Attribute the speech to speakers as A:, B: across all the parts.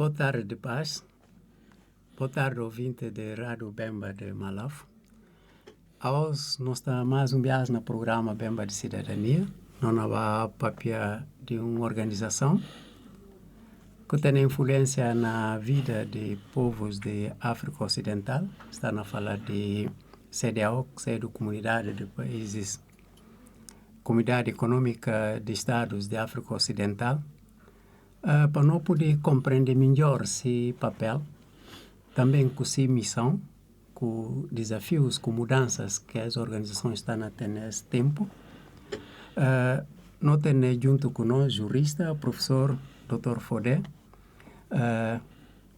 A: Boa tarde, paz. Boa tarde, ouvinte de Rádio Bemba de Malaf. Hoje nós estamos mais um dia no programa Bemba de Cidadania. Nós vamos papel de uma organização que tem influência na vida de povos de África Ocidental. Está a falar de CEDEAO, que é da Comunidade de Países, Comunidade Econômica de Estados de África Ocidental. Para nós poder compreender melhor esse papel, também com essa missão, com desafios, com mudanças que as organizações estão a ter nesse tempo. Nós temos junto com nós jurista, professor Dr. Fodé.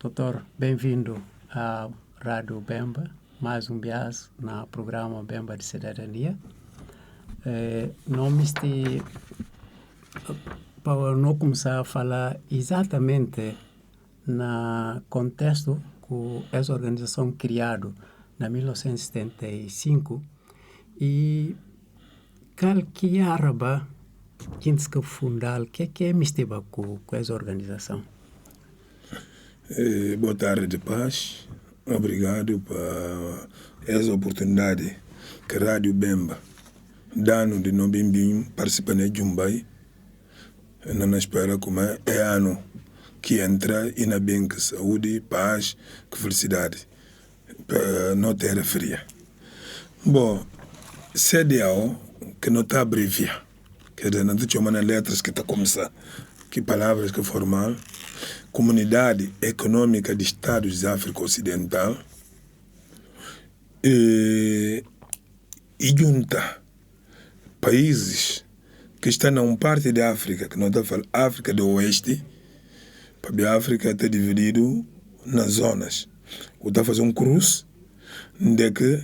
A: Doutor, bem-vindo à Rádio Bemba, mais um viagem no programa Bemba de Cidadania. Para não começar a falar exatamente no contexto que essa organização criada em 1975 e que araba quem que fundal que é misteba com essa organização.
B: Boa tarde, paz. Obrigado por essa oportunidade que a Rádio Bemba dá-nos de não bem participar de Jumbai. Não espera como é ano que entra e na bem que saúde, paz, que felicidade para não ter fria. Bom, CEDEAO que não está abreviar, quer dizer, não tem uma letras que está começando, que palavras que formal, Comunidade Econômica de Estados de África Ocidental e junta países que está numa parte da África, que não está falando África do Oeste, para a África está dividido nas zonas. O está fazendo um cruz, de que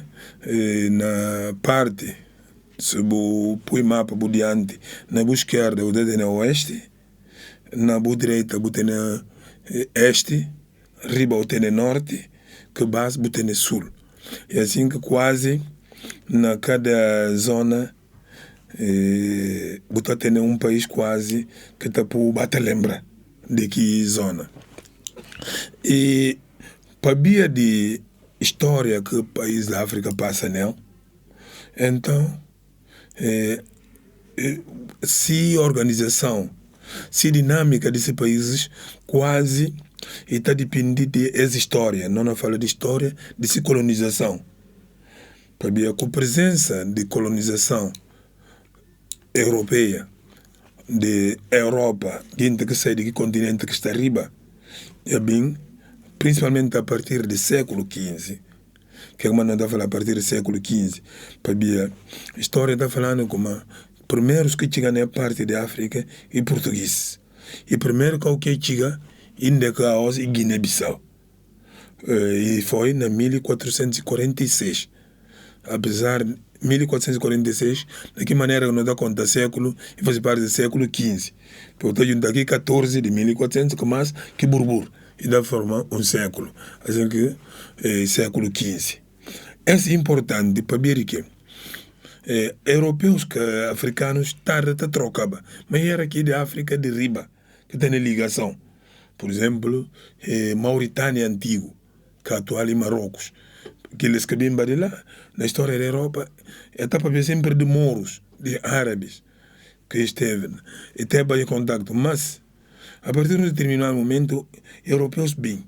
B: na parte, se o põe mapa por diante, na boa esquerda o tem no Oeste, na boa direita o tem no Este, riba o tem no Norte, que base o tem no Sul. E assim que quase na cada zona você tem um país quase que está por bater lembra de que zona. E para via de história que o país da África passa nela, então se organização, se dinâmica desses países quase está dependendo dessa história. Não fala de história, de colonização. Para via com a presença de colonização europeia, de Europa, gente que sai de continente que está arriba, é bem, principalmente a partir do século XV, que é uma não está falando a partir do século XV, para a história está falando como primeiros que chegam na parte da África e português, e primeiro que chega ainda que a e Guiné-Bissau, e foi na 1446, apesar de 1446, de que maneira que não dá conta século e faz parte do século XV. Porque eu estou aqui 14 de 1400, que mais que burbur, e dá forma um século, assim que século XV. É importante para ver que europeus que africanos tarde a trocar, mas era aqui da África de riba, que tem ligação. Por exemplo, Mauritânia antigo, que atual em Marrocos, que eles que vêm de lá, na história da Europa, é para sempre de moros, de árabes, que esteve e teve contato. Mas, a partir de um determinado momento, europeus bem.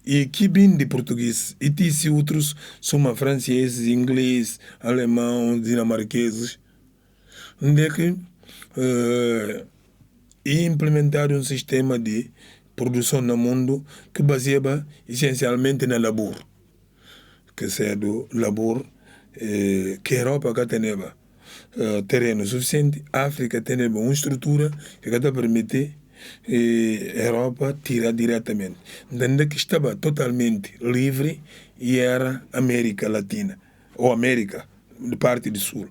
B: E que bem de português. E disse outros, são franceses, ingleses, alemães, dinamarqueses, onde que implementaram um sistema de produção no mundo que baseava essencialmente na labor. Que é do labor que a Europa cá tem terreno suficiente, a África tem uma estrutura que cá permite a Europa tirar diretamente. Então, que estava totalmente livre e era América Latina, ou América, de parte do Sul.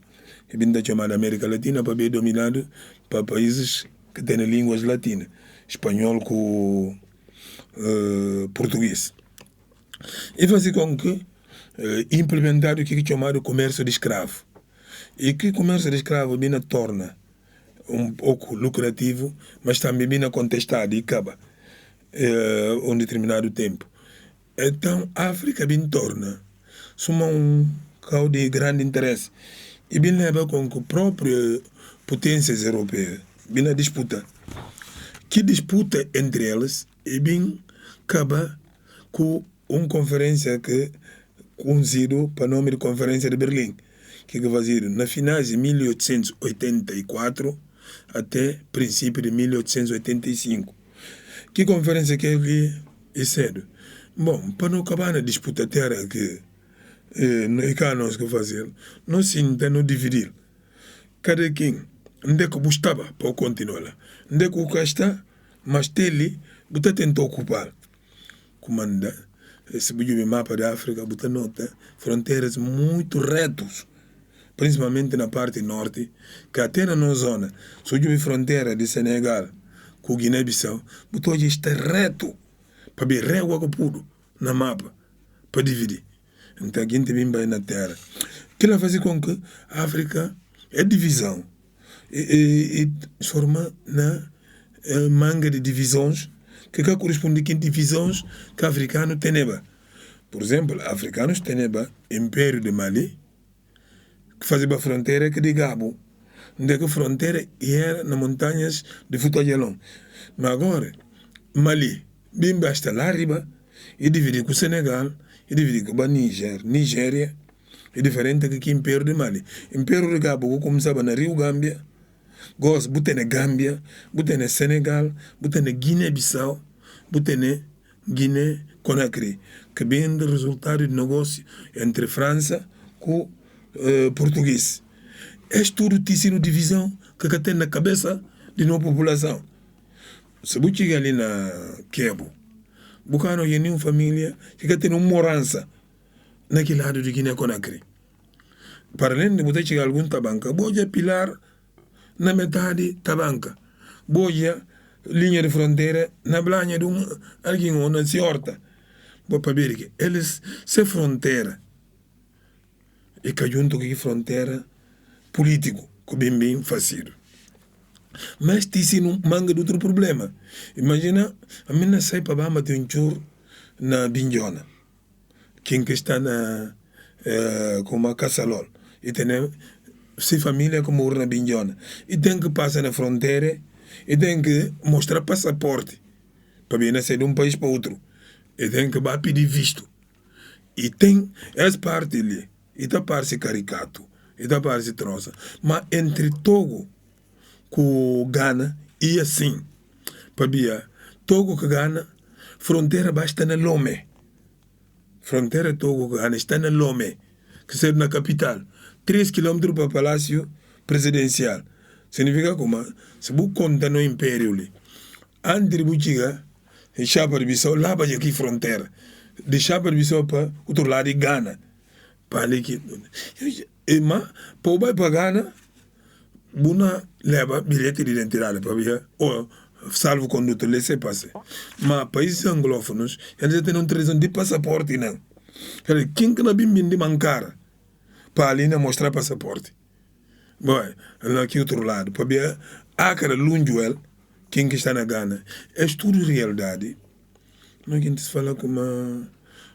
B: E bem chamada América Latina para ser dominado por países que têm línguas latinas, espanhol com português. E faz com que implementar o que é chamado comércio de escravo. E que comércio de escravo bem torna um pouco lucrativo, mas também bem contestado e acaba. um determinado tempo. Então, a África bem torna causa de grande interesse e bem leva com que próprias potências europeias bem na disputa. Que disputa entre elas e bem acaba com uma conferência que conhecido para o nome de Conferência de Berlim, que vai ser na finais de 1884 até princípio de 1885. Que conferência que é cedo? Bom, para não acabar na disputa terra que nós que fazer, nós tentamos dividir. Cada quem, onde é que buscava para continuar lá? Onde é que o está, mas ele, você tentou ocupar. Comanda, se você mapa da África, você nota fronteiras muito retos, principalmente na parte norte, que até na nossa zona, se você fronteira de Senegal com Guiné-Bissau, você hoje está reto, para ver régua que pudo na mapa, para dividir. Então, aqui tem bem na terra. Que ela faz com que a África é divisão. E forma na manga de divisões que corresponde a divisões que o africano tem. Por exemplo, africanos têm Império de Mali, que fazia a fronteira que de Gabo, onde a fronteira era nas montanhas de Futajalão. Mas agora, Mali, bem basta lá arriba, e dividir com o Senegal, e dividir com o Nigéria, é diferente que o Império de Mali. Império de Gabo, começava na Rio Gâmbia, gosto, botei Gâmbia, botei Senegal, botei Guiné-Bissau, botei Guiné-Conakry, que vem do resultado de negócio entre França com português. É tudo tecido divisão que tem na cabeça de nossa população. Se você chegar ali na Quebo, você não tem nenhuma família que tem uma morança naquele lado de Guiné-Conakry. Para além de você chegar a algum tabanca, você pilar na metade tabanca. Você linha de fronteira na blanha de alguém ou na ciorta. Para ver que eles se fronteira e que junto com fronteira político, que bem fácil. Mas tem um manga de outro problema. Imagina, a minha sai para Bama tem um chur na Binjona, quem que está na como a Caçalol, e tem se família como na Binjona, e tem que passar na fronteira, e tem que mostrar passaporte para vir sair de um país para outro, e tem que pedir visto, e tem essa parte ali, e está parte caricato, e está parte troça, mas entre Togo com Ghana e assim, para vir Togo com Ghana, fronteira basta na Lomé, fronteira Togo com Ghana está na Lomé, que serve na capital, 3 km para o Palácio Presidencial. Significa como, se você conta no Império ali, antes de você chegar, Chapa de Bissau, lá para aqui fronteira, de Chapa de Bissau para o outro lado de Ghana, para ali que, mas, para para Ghana, você leva bilhete de identidade para ver, ou salvo conduto, laissez passer. Mas países anglófonos, eles têm uma tradição de passaporte, não. Quem que não bem de mancar para ali mostrar passaporte? Bom, aqui outro lado, para ver a cara lunjuel, quem que está na Ghana, é tudo realidade. Não que a gente fala como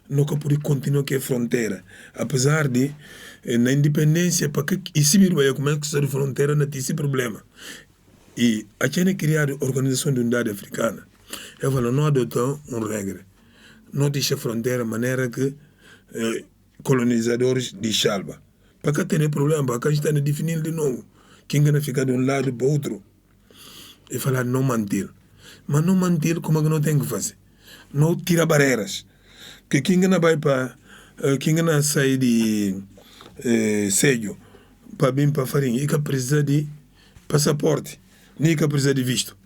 B: nunca pode continuar que é fronteira, apesar de na independência para que e se vir como é que está de fronteira não tem esse problema. E a China criar a Organização de Unidade Africana, eu falo não adotou uma regra, não deixa fronteira de maneira que colonizadores de Chalba. Para que tem problema, para que a gente está definindo de novo. Quem vai ficar de um lado para o outro. E falar não manter. Mas não manter como é que não tem que fazer. Não tira barreiras. Que quem vai para. Quem vai sair de selho para vir para farinha, e que precisa de passaporte, nem que precisa de visto.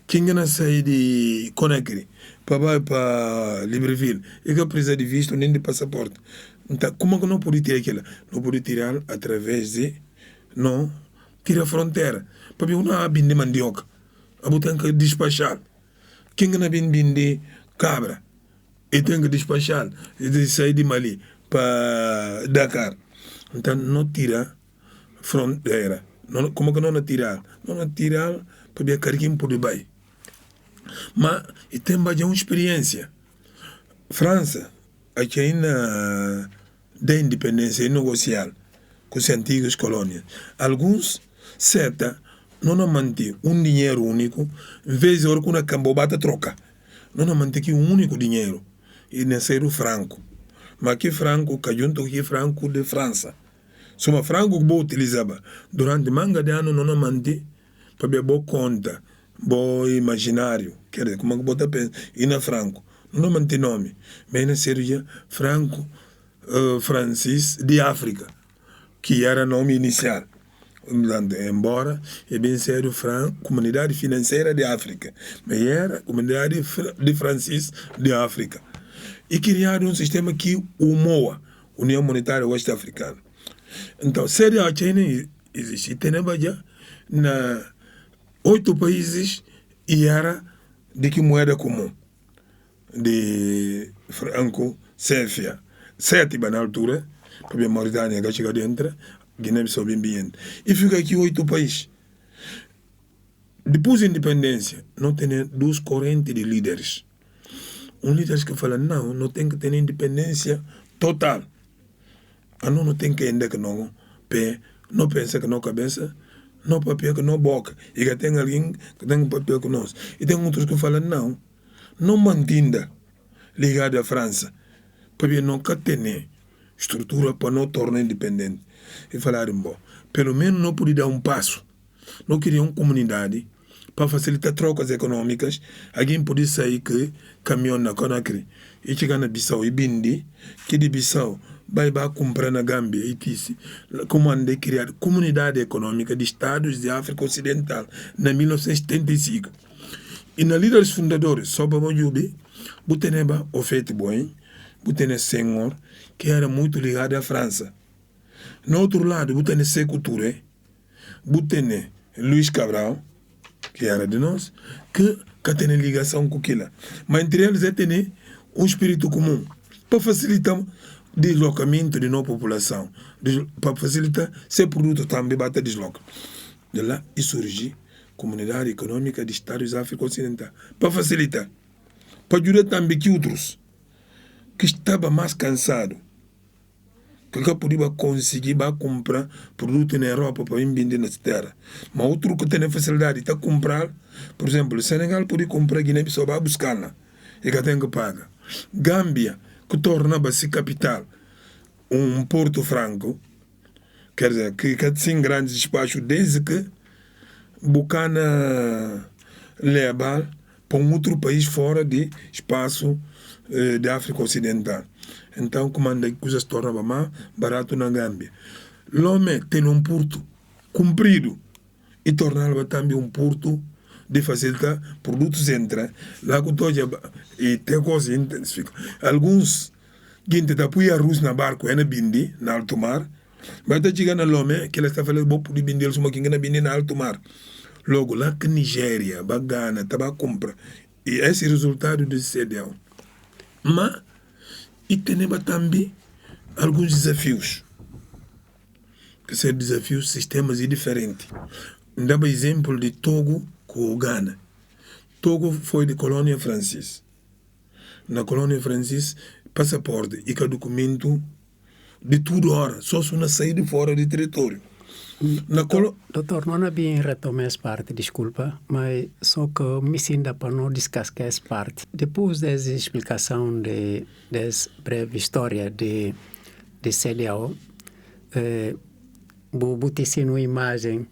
B: Quem vai sair de Conakry para Libreville, e que precisa de visto, nem de passaporte. Então, como que não pode tirar aquilo? Não pode tirar através de não tira a fronteira. Para mim, não há bem de mandioca. A tem que despachar. Quem não bem de cabra, e tem que despachar. E de sair de Mali para Dakar. Então, não tira fronteira. Não, como que não tirar? Não tirar para ver carguinho por Dubai. Mas tem uma experiência. França, aqui ainda da independência negocial com as antigas colônias. Alguns, certa, não mantêm um dinheiro único, em vez de hora que uma cambobata troca. Não mantém aqui um único dinheiro. E nascer o franco. Mas que franco, que junto aqui franco de França. Soma franco que vou utilizava durante manga de ano não mantém para ver boa conta, boa imaginário. Quer dizer, como é que bota pensa? E na franco. Não mantém nome. Mas na seria Franco Francis de África, que era nome inicial. Embora é bem sério Comunidade Financeira de África, mas era Comunidade de Francis de África. E criaram um sistema que o MOA, União Monetária Oeste-Africana. Então, sério, a China existe. E tem já na 8 países e era de que moeda comum? De franco, CFA. 7 na altura, porque a Mauritânia que chega dentro, Guiné-Bissau bem bem. E fica aqui 8 países. Depois da independência, não tem 2 correntes de líderes. Um líder que fala, não tem que ter independência total. Não tem que ainda que não pensa que não cabeça, não papel que não boca. E que tem alguém que tem um papel que nós. E tem outros que falam, não mantinda ligado à França. Porque não tem estrutura para não tornar independente. E falaram, bom, pelo menos não podia dar um passo. Não queria uma comunidade para facilitar trocas econômicas. Alguém podia sair que caminhão na Conakry e chegar na Bissau e Bindi, que de Bissau vai comprar na Gâmbia e disse, comandei criar comunidade econômica de estados de África Ocidental na 1975. E na líderes fundadores, só para o Yubi, Buteneba Ofete Boen, Butene Senghor, que era muito ligado à França. No outro lado, Butene Sékou Touré, Butene Luís Cabral, que era de nós, que tem ligação com aquilo. Mas entre eles tem um espírito comum para facilitar o deslocamento de nossa população, para facilitar esse produto também para deslocar. De lá e surgiu a Comunidade Econômica de Estados da África Ocidental, para facilitar, para ajudar também que outros que estavam mais cansados, que podia conseguir comprar produto na Europa para vender na terra. Mas outro que tem facilidade de comprar, por exemplo, o Senegal pode comprar Guiné-Bissau para buscar lá, e que tem que pagar. Gâmbia, que tornava-se capital, um Porto Franco, quer dizer, que tem grandes espaços, desde que Bucana Lebal para um outro país fora de espaço da África Ocidental. Então, comanda que coisas tornam mais barato na Gâmbia. Lomé tem um porto comprido e tornava também um porto de facilitar produtos entrar. Lá que toja e tem coisas intensificam. Alguns gente da puia russo na barco é na Bindi, na alto mar, mas está chegando a Lomé que ela está falando bom por Bindi, eles uma que na Bindi na alto mar. Logo lá que Nigéria, Bagana, estava compra. E esse é o resultado desse CDAO. Mas e tem também alguns desafios. Que são desafios sistemas diferentes. Dá exemplo de Togo com o Ghana. Togo foi de colônia francesa. Na colônia francesa, passaporte e que documento de tudo hora, só se uma saída fora do território.
A: Doutor, não é bem retomar essa parte, desculpa, mas só que me sinto para não descascar essa parte. Depois dessa explicação dessa breve história de CDAO, vou ter uma imagem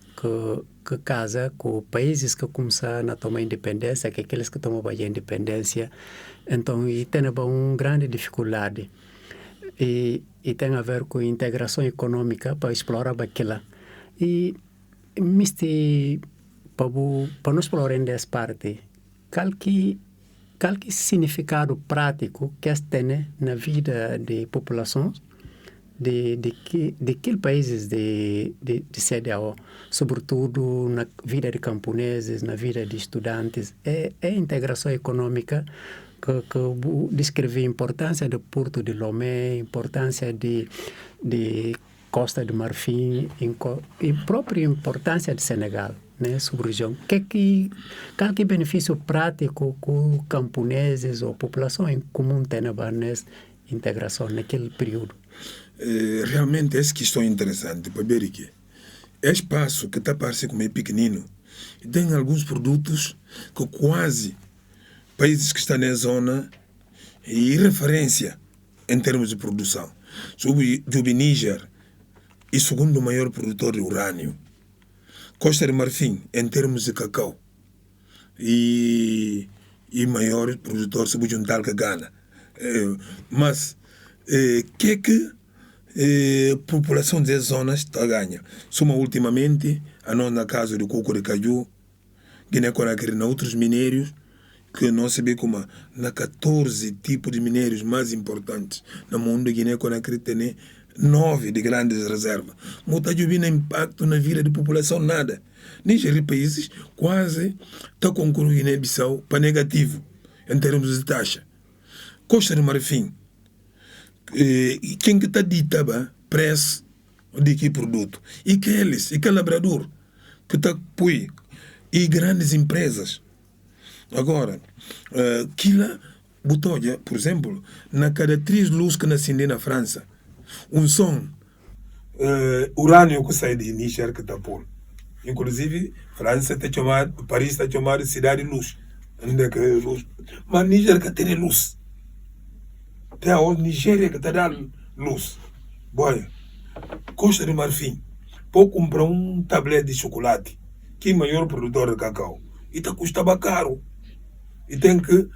A: que casa com países que começaram a tomar independência, que aqueles que tomam a independência, então e tem uma grande dificuldade e tem a ver com a integração econômica para explorar aquilo. E para nós explorar essa parte, qual que significado prático que tem na vida de populações de aqueles países de CDAO, sobretudo na vida de camponeses, na vida de estudantes, é a integração econômica que descreve a importância do Porto de Lomé, a importância de Costa do Marfim e própria importância do Senegal, né, sub-região. Qual que benefício prático que os camponeses ou a população em comum tem nessa integração naquele período?
B: Realmente essa questão é interessante para ver que é espaço que está parecendo como é pequenino e tem alguns produtos que quase países que estão na zona e referência em termos de produção. Sobre o Níger e segundo maior produtor de urânio. Costa de Marfim em termos de cacau e maior produtor sobre juntar que Gana. Mas que a população das zonas está a ganhar? Soma ultimamente, a nós na casa do coco de caju, Guiné-Conakry, na outros minérios, que não se vê como na 14 tipos de minérios mais importantes no mundo, Guiné-Conakry tem 9 de grandes reservas. Muita de impacto na vida da população, nada. Nestes países, quase está concluindo Guiné-Bissau para negativo, em termos de taxa. Costa de Marfim, quem que está dita preço de que produto? E que eles, e que labrador, que está põe, e grandes empresas. Agora, Kila Butoja, por exemplo, na cada 3 luzes que nascem na França, um som urânio que sai de Níger que está por. Inclusive, França está chamada, Paris está chamada cidade de luz. Mas Níger que tem luz. Tem a Nigéria que está dando luz. Boa, Costa de Marfim, pode comprar um tablete de chocolate, que é o maior produtor de cacau, e está custando caro. E tem que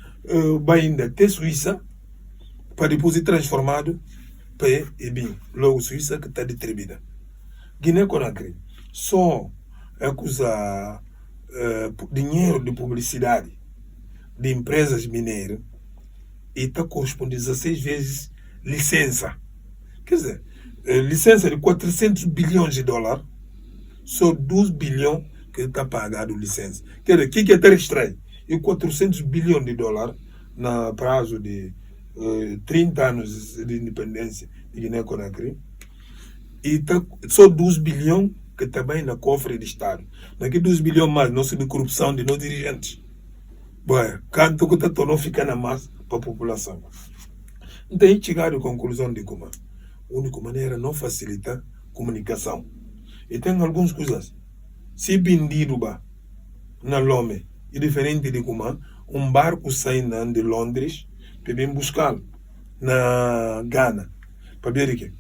B: ainda ter Suíça para depois ser transformado para bem, logo Suíça que está distribuída. Guiné-Conakry só acusa dinheiro de publicidade de empresas mineiras e está correspondendo a 16 vezes licença. Quer dizer, licença de 400 bilhões de dólares, só 12 bilhões que está pagado licença. Quer dizer, o que é ter estranho? E 400 bilhões de dólares no prazo de 30 anos de independência de Guiné-Conakry. E tá, só 12 bilhões que também na cofre do Estado. Naquele 12 bilhões mais, não se de corrupção de nós dirigentes. Bom, canto que está não fica na massa para a população. Então, aí chegaram à conclusão de como a única maneira não facilita comunicação. E tem algumas coisas. Se vendido na Lome, é diferente de como um barco saindo de Londres para vir buscar na Gana. Para ver que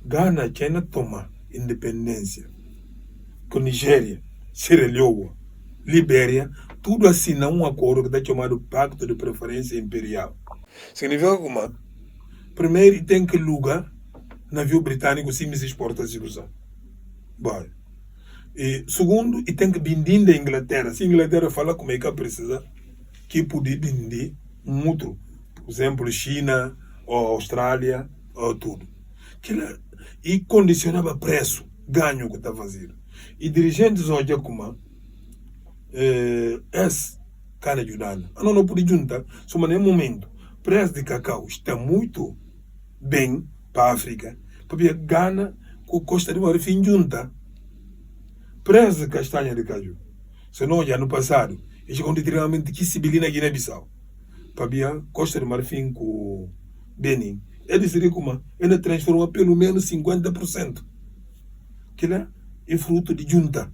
B: Gana tinha toma independência com Nigéria, Sierra Leone, Libéria, tudo assina um acordo que está chamado Pacto de Preferência Imperial. Significa como primeiro tem que alugar navio britânico sem se exportação. Bom. E segundo, e tem que vender da Inglaterra. Se a Inglaterra fala como é que precisa, que pode vender um outro. Por exemplo, China, ou Austrália, ou tudo. E condicionava preço, ganho que está fazendo. E dirigentes hoje como esse cara ajudando. Não pode juntar, só no momento. Preço de cacau está muito bem para a África. Porque Gana, com Costa de Marfim junta. Preço de castanha de caju. Senão, já no passado, eles continuamente 15 bilhões na Guiné-Bissau. Para Costa de Marfim com Benin. Ele seria como? Ele transforma pelo menos 50%. Que é fruto de junta.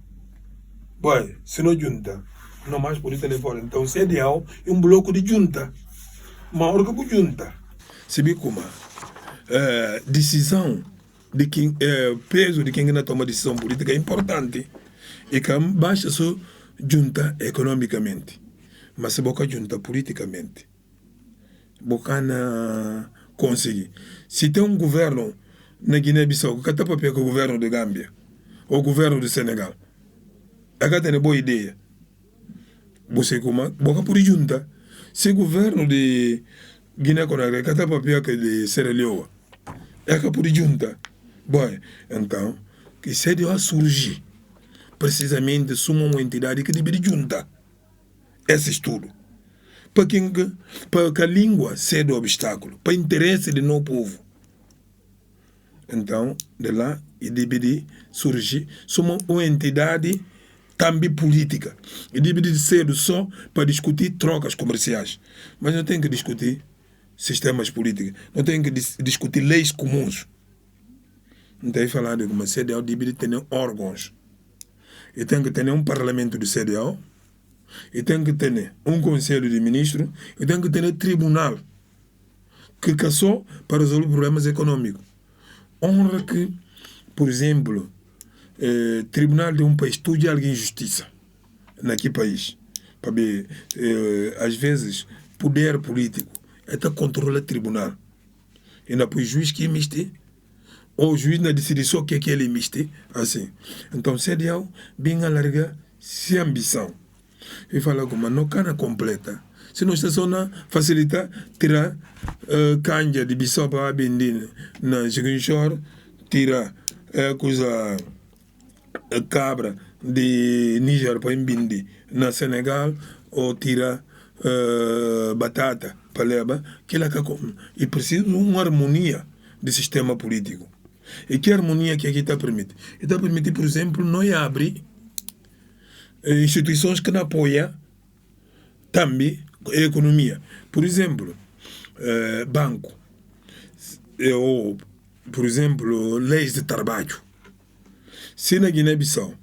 B: Bom, se não junta, não mais por isso fora. Então, CDAO é um bloco de junta. Maior que junta. Se vê como? Decisão de quem, peso de quem toma decisão política é importante. E que basta só junta economicamente. Mas se boca junta politicamente. Boca na conseguir. Se tem um governo na Guiné-Bissau que está papel com o governo de Gâmbia ou o governo do Senegal, ela tem uma boa ideia. Você como boca por junta. Se o governo de Guiné-Conakry está papel com o de Sierra Leone, ela por junta. Bom, então, que se deu a surgir precisamente uma entidade que deve juntar esse estudo. Para que a língua seja o obstáculo, para o interesse do nosso povo. Então, de lá, e deve surgir uma entidade também política. E deve ser só para discutir trocas comerciais. Mas não tem que discutir sistemas políticos. Não tem que discutir leis comuns. Não tem que falar de uma CDAO deve ter órgãos. E tem que ter um parlamento do CDAO. E tem que ter um conselho de ministros. E tem que ter tribunal que caçou para resolver problemas econômicos. Honra que, por exemplo, tribunal de um país estude alguém justiça naquele país. Para ver, às vezes, poder político até controla o tribunal. E depois o juiz que emite, ou o juiz não decide só o que ele emite, assim. Então, CDAO bem alarga sem ambição. E fala como não cana completa. Se não está só na facilitar, tirar canja de Bissau para vender na Chiquinchor, tirar coisa cabra de Níger para vender na Senegal, ou tirar batata para levar, que ela e precisa de uma harmonia do sistema político. E que harmonia que aqui está permite? Está permite, por exemplo, nós abrir instituições que não apoiam também a economia. Por exemplo, banco, ou, por exemplo, leis de trabalho. Se na Guiné-Bissau,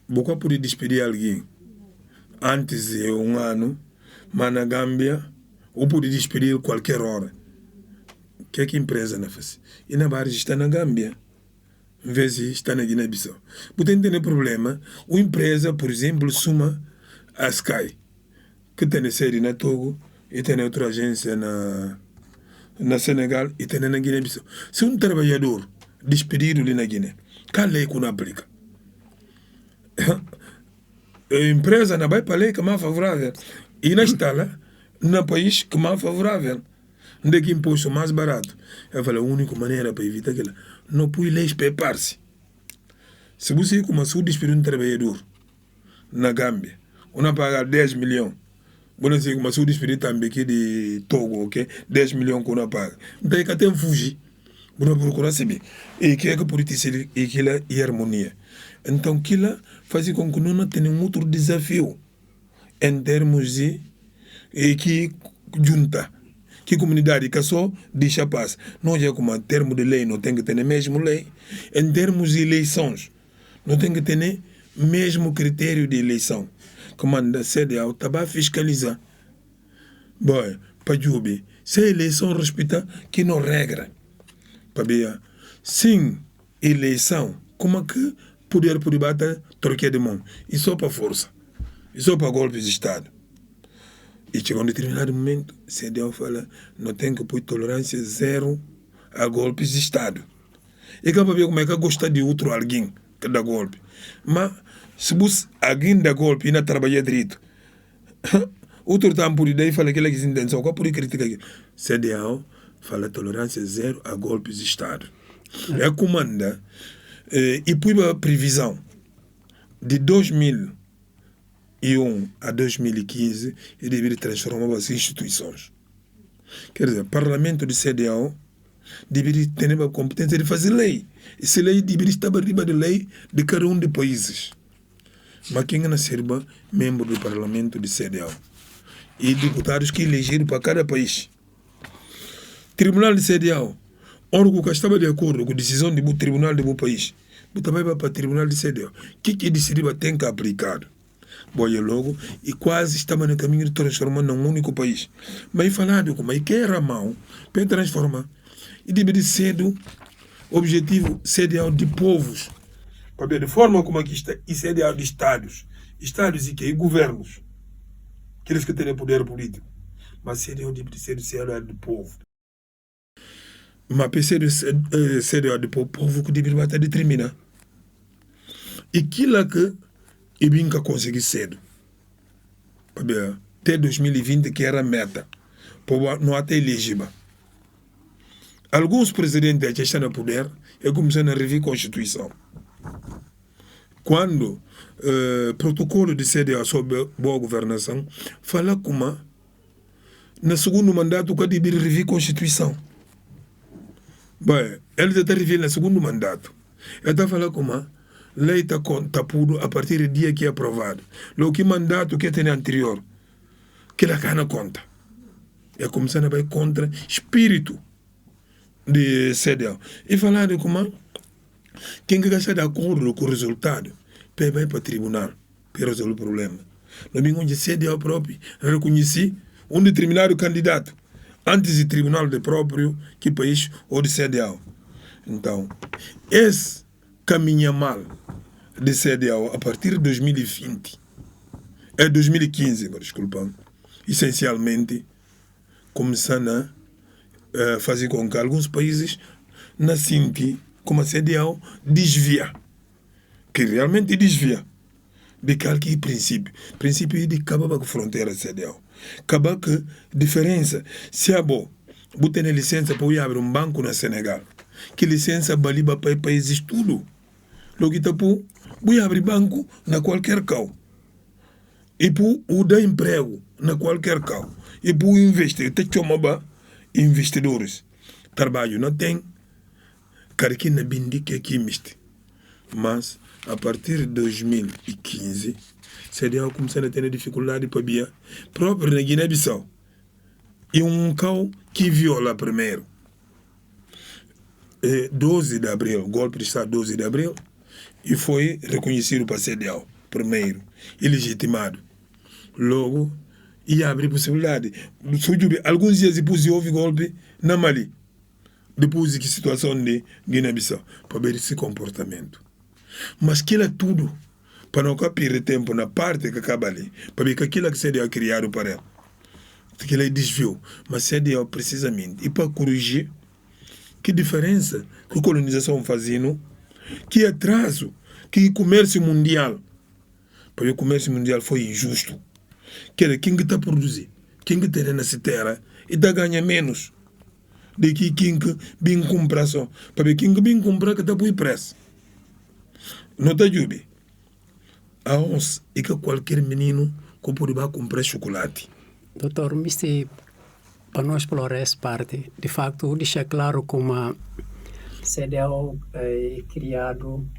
B: você pode despedir alguém antes de um ano, mas na Gâmbia, ou pode despedir qualquer hora. O que é que a empresa não faz? E na Barra está na Gâmbia, em vez de estar na Guiné-Bissau. Você tem problema, uma empresa, por exemplo, suma a Sky, que tem sede na Togo e tem outra agência na Senegal e tem na Guiné-Bissau. Se um trabalhador despedido ali na Guiné, qual lei que não aplica? A empresa não vai para a lei que é mais favorável. E não está lá, no país que é mais favorável. Onde é que imposto mais barato? Eu falo, a única maneira para evitar aquilo, não põe leis para par-se. Se você começou a despedir um trabalhador na Gâmbia, não paga 10 milhões, você começou a despedir também aqui de Togo, ok? 10 milhões que não paga. Então, que até fugir. Você procura saber. E que é que pode ser aquilo e harmonia. Então, aquilo faz com que não tenha um outro desafio em termos de que junta. Que comunidade que só deixa paz. Não é como em termos de lei, não tem que ter a mesma lei. Em termos de eleições, não tem que ter o mesmo critério de eleição. Como a CDAO está a fiscalizar. Bom, para Jubi, se a eleição respeita, que não regra. Para ver, sem eleição, como é que poder por bater troquear de mão? E só para força. E só para golpes de Estado. E chegou um determinado momento, a CDAO fala, não tem que pôr tolerância zero a golpes de Estado. E cá para ver como é que gosta de outro alguém que dá golpe. Mas, se você alguém dá golpe e não trabalha direito, outro tempo por ideia fala que ele tem intenção, qual por criticar aqui? CDAO fala tolerância zero a golpes de Estado. É comanda e põe a previsão de 2001 a 2015 e deveria transformar as instituições. Quer dizer, o parlamento de CDAO deveria ter a competência de fazer lei. Essa lei deveria estar arriba da lei de cada um dos países. Mas quem não serve membro do parlamento de CDAO? E deputados que elegeram para cada país. Tribunal de CDAO, órgão que estava de acordo com a decisão do tribunal do país, também vai para o tribunal de CDAO. O que decidiu tem que aplicar? Boia logo, e quase estava no caminho de transformar num único país. Mas falando como é que era mal para transformar. E deveria ser o objetivo CDAO de povos. Para ver de forma como aqui está, e CDAO de estados. Estados e que? E governos. Aqueles que têm poder político. Mas CDAO deveria ser CDAO de povo. Mas para ser CDAO de povo que deveria estar determinado. E aquilo que e bem que consegui cedo. Até 2020 que era a meta. Para não até elegível. Alguns presidentes que estão no poder e começaram a rever a Constituição. Quando o protocolo de CDAO sobre boa governação fala como no segundo mandato que deve rever a Constituição. Bem, ele está revendo no segundo mandato. Ele está falando como a lei está pudo a partir do dia que é aprovado. O que mandato que tem anterior, que ela cana conta. É começando a vai contra espírito de CDAO. E falar de como quem que está de acordo com o resultado, vai para o tribunal para resolver o problema. No domingo onde CDAO próprio reconheci um determinado candidato antes do tribunal de próprio que país ou de CDAO. Então, esse caminha mal de CDAO a partir de 2020, 2015, desculpa, essencialmente, começando a fazer com que alguns países na Sinti, como a CDAO, desvia, que realmente desvia de qualquer princípio de acabar com a fronteira CDAO. Acabar com a diferença. Se é bom, você tem licença para abrir um banco na Senegal, que licença baliba para países tudo. Logo que você abre banco na qualquer cal. E por dar emprego na qualquer cal. E por investir, tem investidores. Trabalho não tem. Cara que não bindi que aqui miste. Mas a partir de 2015, CDAO começou a ter dificuldade para via próprio na Guiné-Bissau. E cal que viola primeiro. 12 de abril, golpe de Estado 12 de abril, e foi reconhecido para CDAO, primeiro, ilegitimado. Logo, ia abrir possibilidade. Alguns dias depois houve golpe na Mali, depois que a situação de Guiné-Bissau, para ver esse comportamento. Mas aquilo é tudo, para não perder tempo na parte que acaba ali, para ver que aquilo que CDAO criado para ela, aquilo é desvio, mas CDAO precisamente, e para corrigir, que diferença que a colonização fazendo, que atraso, que comércio mundial, porque o comércio mundial foi injusto. Quem está produzindo, quem está nessa terra, e está ganhando menos do que quem vem comprar só. Porque quem vem comprar que está por preço. Não está jube. A uns e que qualquer menino que pode comprar chocolate.
A: Doutor, para nós explorar essa parte, de facto, deixa claro como a CDAO é criado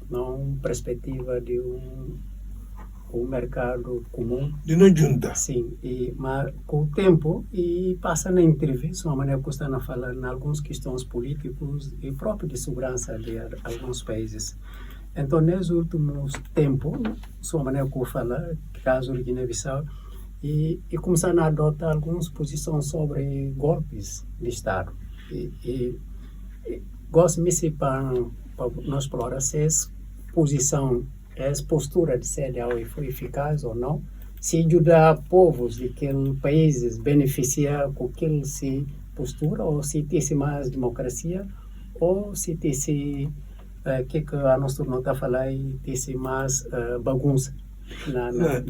A: numa perspectiva de um mercado comum.
B: De não junta.
A: Sim, mas com o tempo, e passa na entrevista, uma maneira que está a falar em algumas questões políticas e próprio de segurança de alguns países. Então, nos últimos tempos, uma maneira que eu falo, caso de Guiné-Bissau, e começaram a adotar algumas posições sobre golpes de Estado. Gosto de para nós explorar se essa posição, essa postura de CDAO foi eficaz ou não, se ajudar povos de aqueles países beneficiar com aquela postura, ou se tem mais democracia, ou se tem que a nossa turma está falando, tem mais bagunça.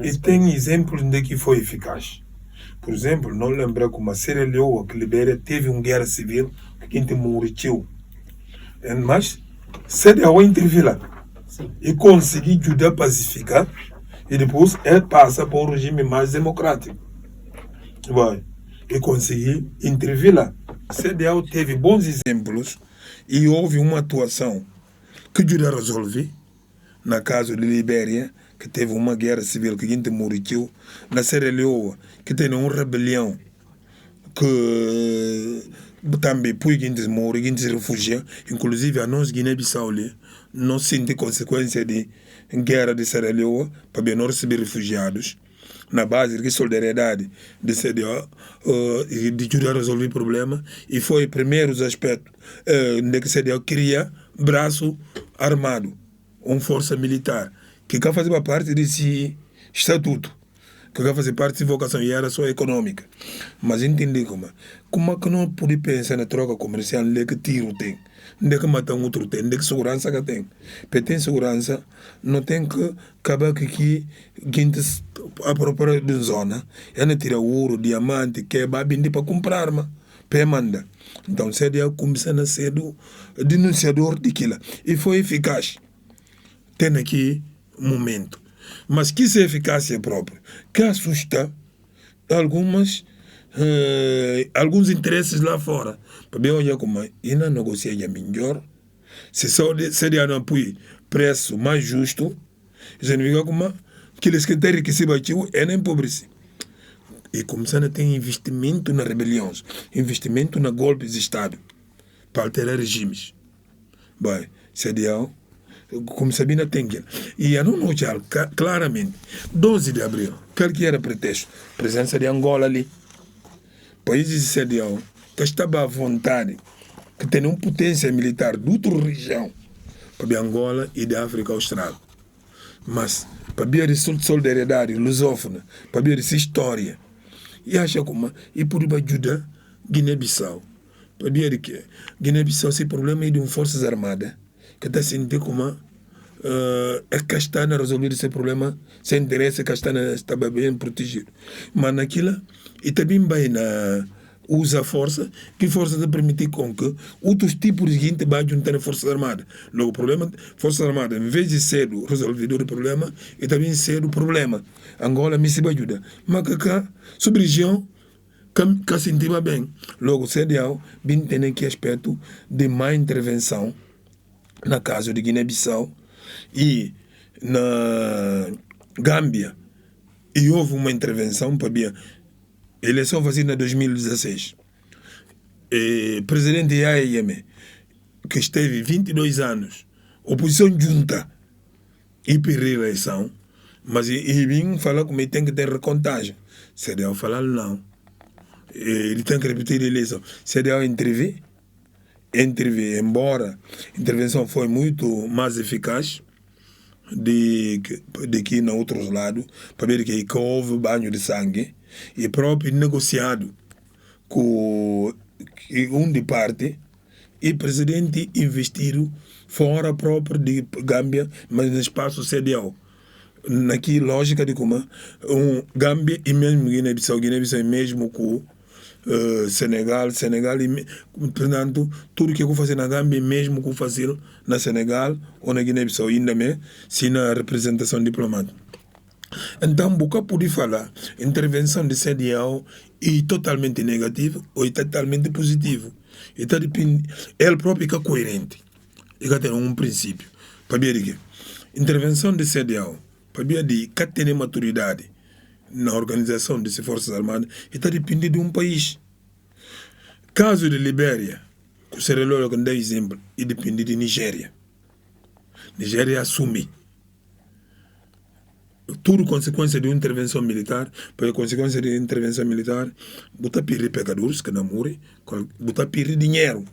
B: E tem exemplos de que foi eficaz. Por exemplo, não lembra como a Sierra Leone, que Libéria teve uma guerra civil que gente morreu. Mas CDAO interviu lá.
A: Sim.
B: E conseguiu ajudar a pacificar, e depois ele passa para um regime mais democrático. E conseguiu intervir lá. CDAO teve bons exemplos e houve uma atuação que ajudou a resolver. Na caso de Libéria, que teve uma guerra civil que a gente morreu, na Sierra Leone, que tem uma rebelião que também por que a gente morre, a gente se refugia, inclusive a nós Guiné-Bissau, não sente consequência de guerra de Sierra Leone para não receber refugiados, na base de solidariedade de CDAO, de ajudar a resolver o problema, e foi o primeiro aspecto de que CDAO cria braço armado, uma força militar, que quer fazer parte desse estatuto, que quer fazer parte de vocação, e era só econômica. Mas entender como é que não pode pensar na troca comercial, onde é que tiro tem, onde é que matar um outro tem, onde é que segurança que tem. Porque tem segurança, não tem que acabar que gente a própria de zona, ela tira ouro, diamante, que é babindi para comprar arma, para manda. Então, CDAO começa a ser denunciador daquilo. E foi eficaz. Tem aqui momento. Mas que essa eficácia própria, que assusta algumas alguns interesses lá fora. Para bem olhar como ainda negocia melhor, se só seria não põe preço mais justo, significa como aqueles que têm enriquecido aqui é nem empobrecido. E começando a ter investimento na rebeliões, investimento na golpes de Estado, para alterar regimes. Bem, seria como Sabina tem que. E a não notar claramente, 12 de abril, qual que era pretexto? Presença de Angola ali. Países de CDAO que estava à vontade, que tem uma potência militar de outra região, para Angola e da África Austral. Mas, para ver essa solidariedade lusófona, para ver essa história, e acha como, e por ajudar Guiné-Bissau. Para ver que Guiné-Bissau, esse problema é de uma forças armadas, que está sentindo como é que está a resolver esse problema, sem interesse, que está bem protegido. Mas naquilo, e também vai usa força, que força está permitir com que outros tipos de gente vai juntar nas Forças Armadas. Logo, o problema, Forças Armadas, em vez de ser o resolvedor do problema, é também ser o problema. Angola me se ajuda. Mas cá, sobre região, que sentia bem. Logo, o CDAO, bem tem aqui aspecto de má intervenção, na caso de Guiné-Bissau, e na Gâmbia, e houve uma intervenção para a eleição fazida em 2016. O presidente Yahya Jammeh, que esteve 22 anos, oposição junta, e perdeu a eleição, mas ele vem falar como ele tem que ter recontagem. CDAO falar não. Ele tem que repetir a eleição. CDAO intervir, embora a intervenção foi muito mais eficaz de que na outros lados, para ver que houve banho de sangue, e próprio negociado com de parte, e o presidente investido fora próprio de Gâmbia, mas no espaço CDAO. Naqui lógica de como Gâmbia e mesmo Guiné-Bissau é mesmo com Senegal, e, portanto, tudo que eu vou fazer na Gâmbia, mesmo que eu fazer na Senegal ou na Guiné-Bissau, ainda mais, se na representação diplomática. Então, boca pode falar, intervenção de CDAO é totalmente negativa ou é totalmente positivo. Ele próprio é coerente. Ele tem um princípio. Para ver que intervenção de CDAO, para ver que tem maturidade na organização dessas Forças Armadas, está dependendo de um país. Caso de Libéria, que seria logo que dá exemplo, e depende de Nigéria. Nigéria assume tudo consequência de uma intervenção militar, porque a consequência de intervenção militar, botar perder pecadores que não morrem, botar perder dinheiro,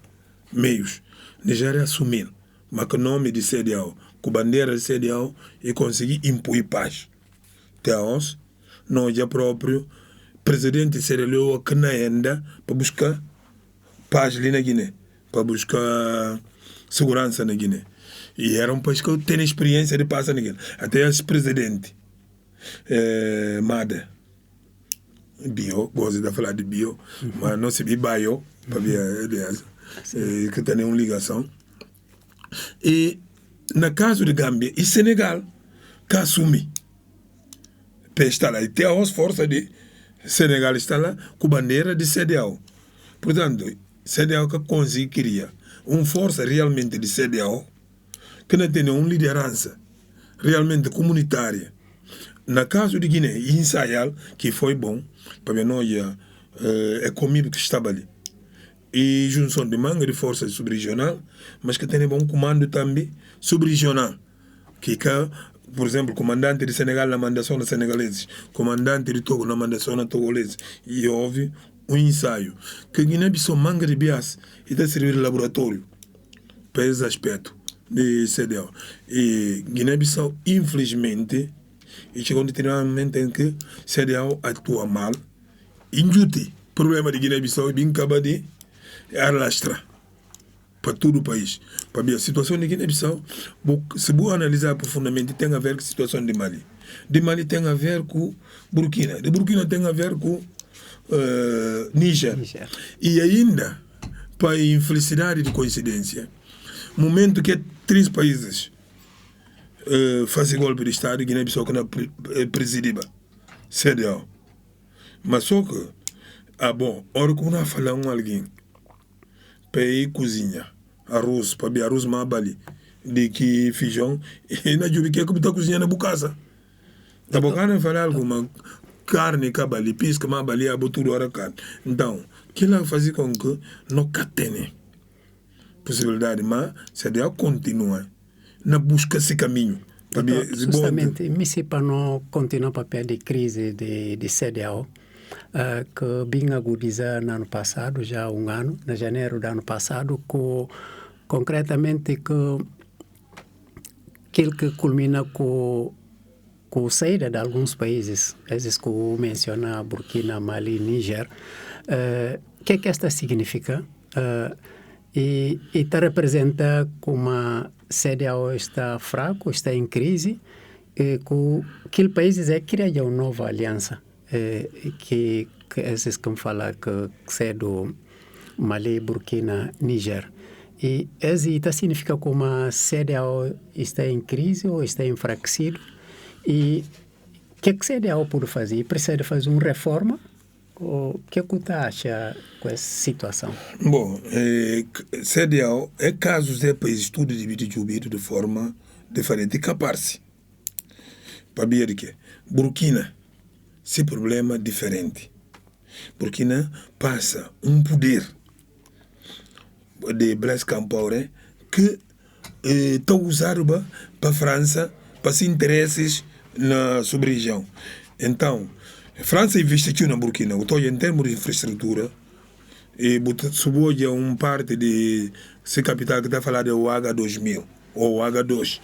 B: meios. Nigéria assumir, mas com o nome de CDAO, com bandeira de CDAO, e conseguir impor paz. Até hoje, nós já próprio, presidente Sierra Leone que não anda para buscar paz ali na Guiné, para buscar segurança na Guiné. E era um país que eu tenho experiência de paz na Guiné. Até esse presidente, Mada, Bio, gosto de falar de Bio, mas não se vi Baio, para ver, aliás, que tem uma ligação. E, no caso de Gâmbia e Senegal, que assume. Está lá, e tem as forças de Senegal está lá com bandeira de CDAO. Portanto, CDAO que conseguiria uma força realmente de CDAO que não tem uma liderança realmente comunitária. No caso de Guiné e ensaiar, que foi bom, para nós é comigo que estava ali. E junção de manga de forças subregional, mas que tem bom comando também subregional. Que por exemplo, o comandante de Senegal na mandação de senegaleses, comandante de Togo na mandação de togoleses, e houve um ensaio. Que Guiné-Bissau manga de bias e está servindo de laboratório para esse aspecto de CDAO. E Guiné-Bissau, infelizmente, chegou a um determinado momento em que CDAO atua mal. Injúti, problema de Guiné-Bissau é bem acaba de arrastar para todo o país. Para a situação de Guiné-Bissau, se você analisar profundamente, tem a ver com a situação de Mali. De Mali tem a ver com Burkina. De Burkina tem a ver com Níger. E ainda, para a infelicidade de coincidência, momento que 3 países fazem golpe de Estado, Guiné-Bissau que não presidiba CDAO. Mas só que bom, hora que uma fala com alguém, para cozinha, arroz, para ver arroz mais bali, de que feijão, e na jubi que é como está cozinhando na casa. Tá bom, cara, falar alguma carne que bali, pisca mais bali, a botura hora carne. Então, que ela faz com que não catene possibilidade, mas se deve continuar na busca desse caminho.
A: Então, justamente, me se para não continuar o papel de crise de CDAO, que bem agudiza no ano passado, já há um ano, na janeiro do ano passado, concretamente que ele que culmina com a saída de alguns países, esses que eu menciona, Burkina, Mali, Níger. O que esta significa? E está representa como a CDAO está fraco, está em crise, que aquele países criar uma nova aliança, que esses que falam que é do Mali, Burkina, Níger. E isso significa como a CDAO está em crise ou está enfraquecido. E o que a CDAO pode fazer? Precisa fazer uma reforma? O que você acha com essa situação?
B: Bom, CDAO é casos de países tudo dividido de forma diferente e capaz. Para ver que Burkina, esse problema diferente. Burkina passa um poder de Blaise Compaoré que está usado para a França, para seus interesses na sub-região. Então, a França investiu na Burkina, em termos de infraestrutura, e subiu parte de essa capital que está falando é o H2000, ou o H2,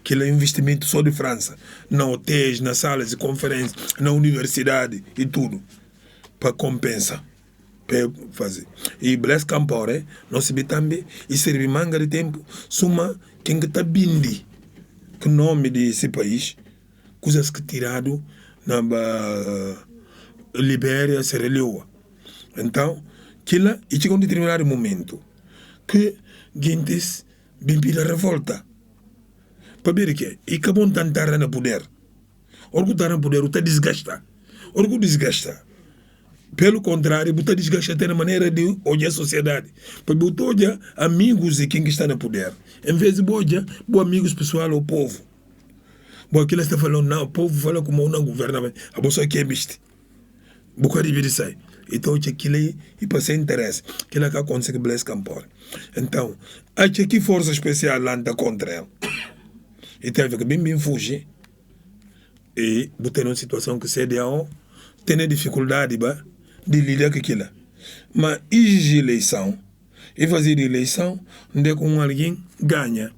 B: que é investimento só de França, na hotéis, nas salas de conferência, na universidade e tudo, para compensar, para fazer. E Blaise Compaoré, nós sabemos também, e serve manga de tempo, suma quem está bindi, que o nome desse país, coisas que tirado na Libéria, Sierra Leone. Então, aquilo e chegou um determinado momento que gentes bem pela revolta. Para ver que e acabou de tentar no poder. Orgulho estar no poder, está desgasta. Orgulho desgasta. Pelo contrário, está desgasta até na maneira de olhar a sociedade. Porque você olha amigos de quem está no poder. Em vez de olhar, amigos pessoal ou povo. Bom, aquilo está falando, não, o povo fala como não governa, a bolsa que é miste. Boca de vida sai. Então, aquilo e para ser interesse, aquilo é que acontece com Blaise Compaoré. Então, há que força especial lá contra ele. E teve que bem fugir. E botar numa situação que CDAO tem dificuldade de lidar com aquilo. Mas exigir eleição, e fazer eleição, onde com alguém ganha.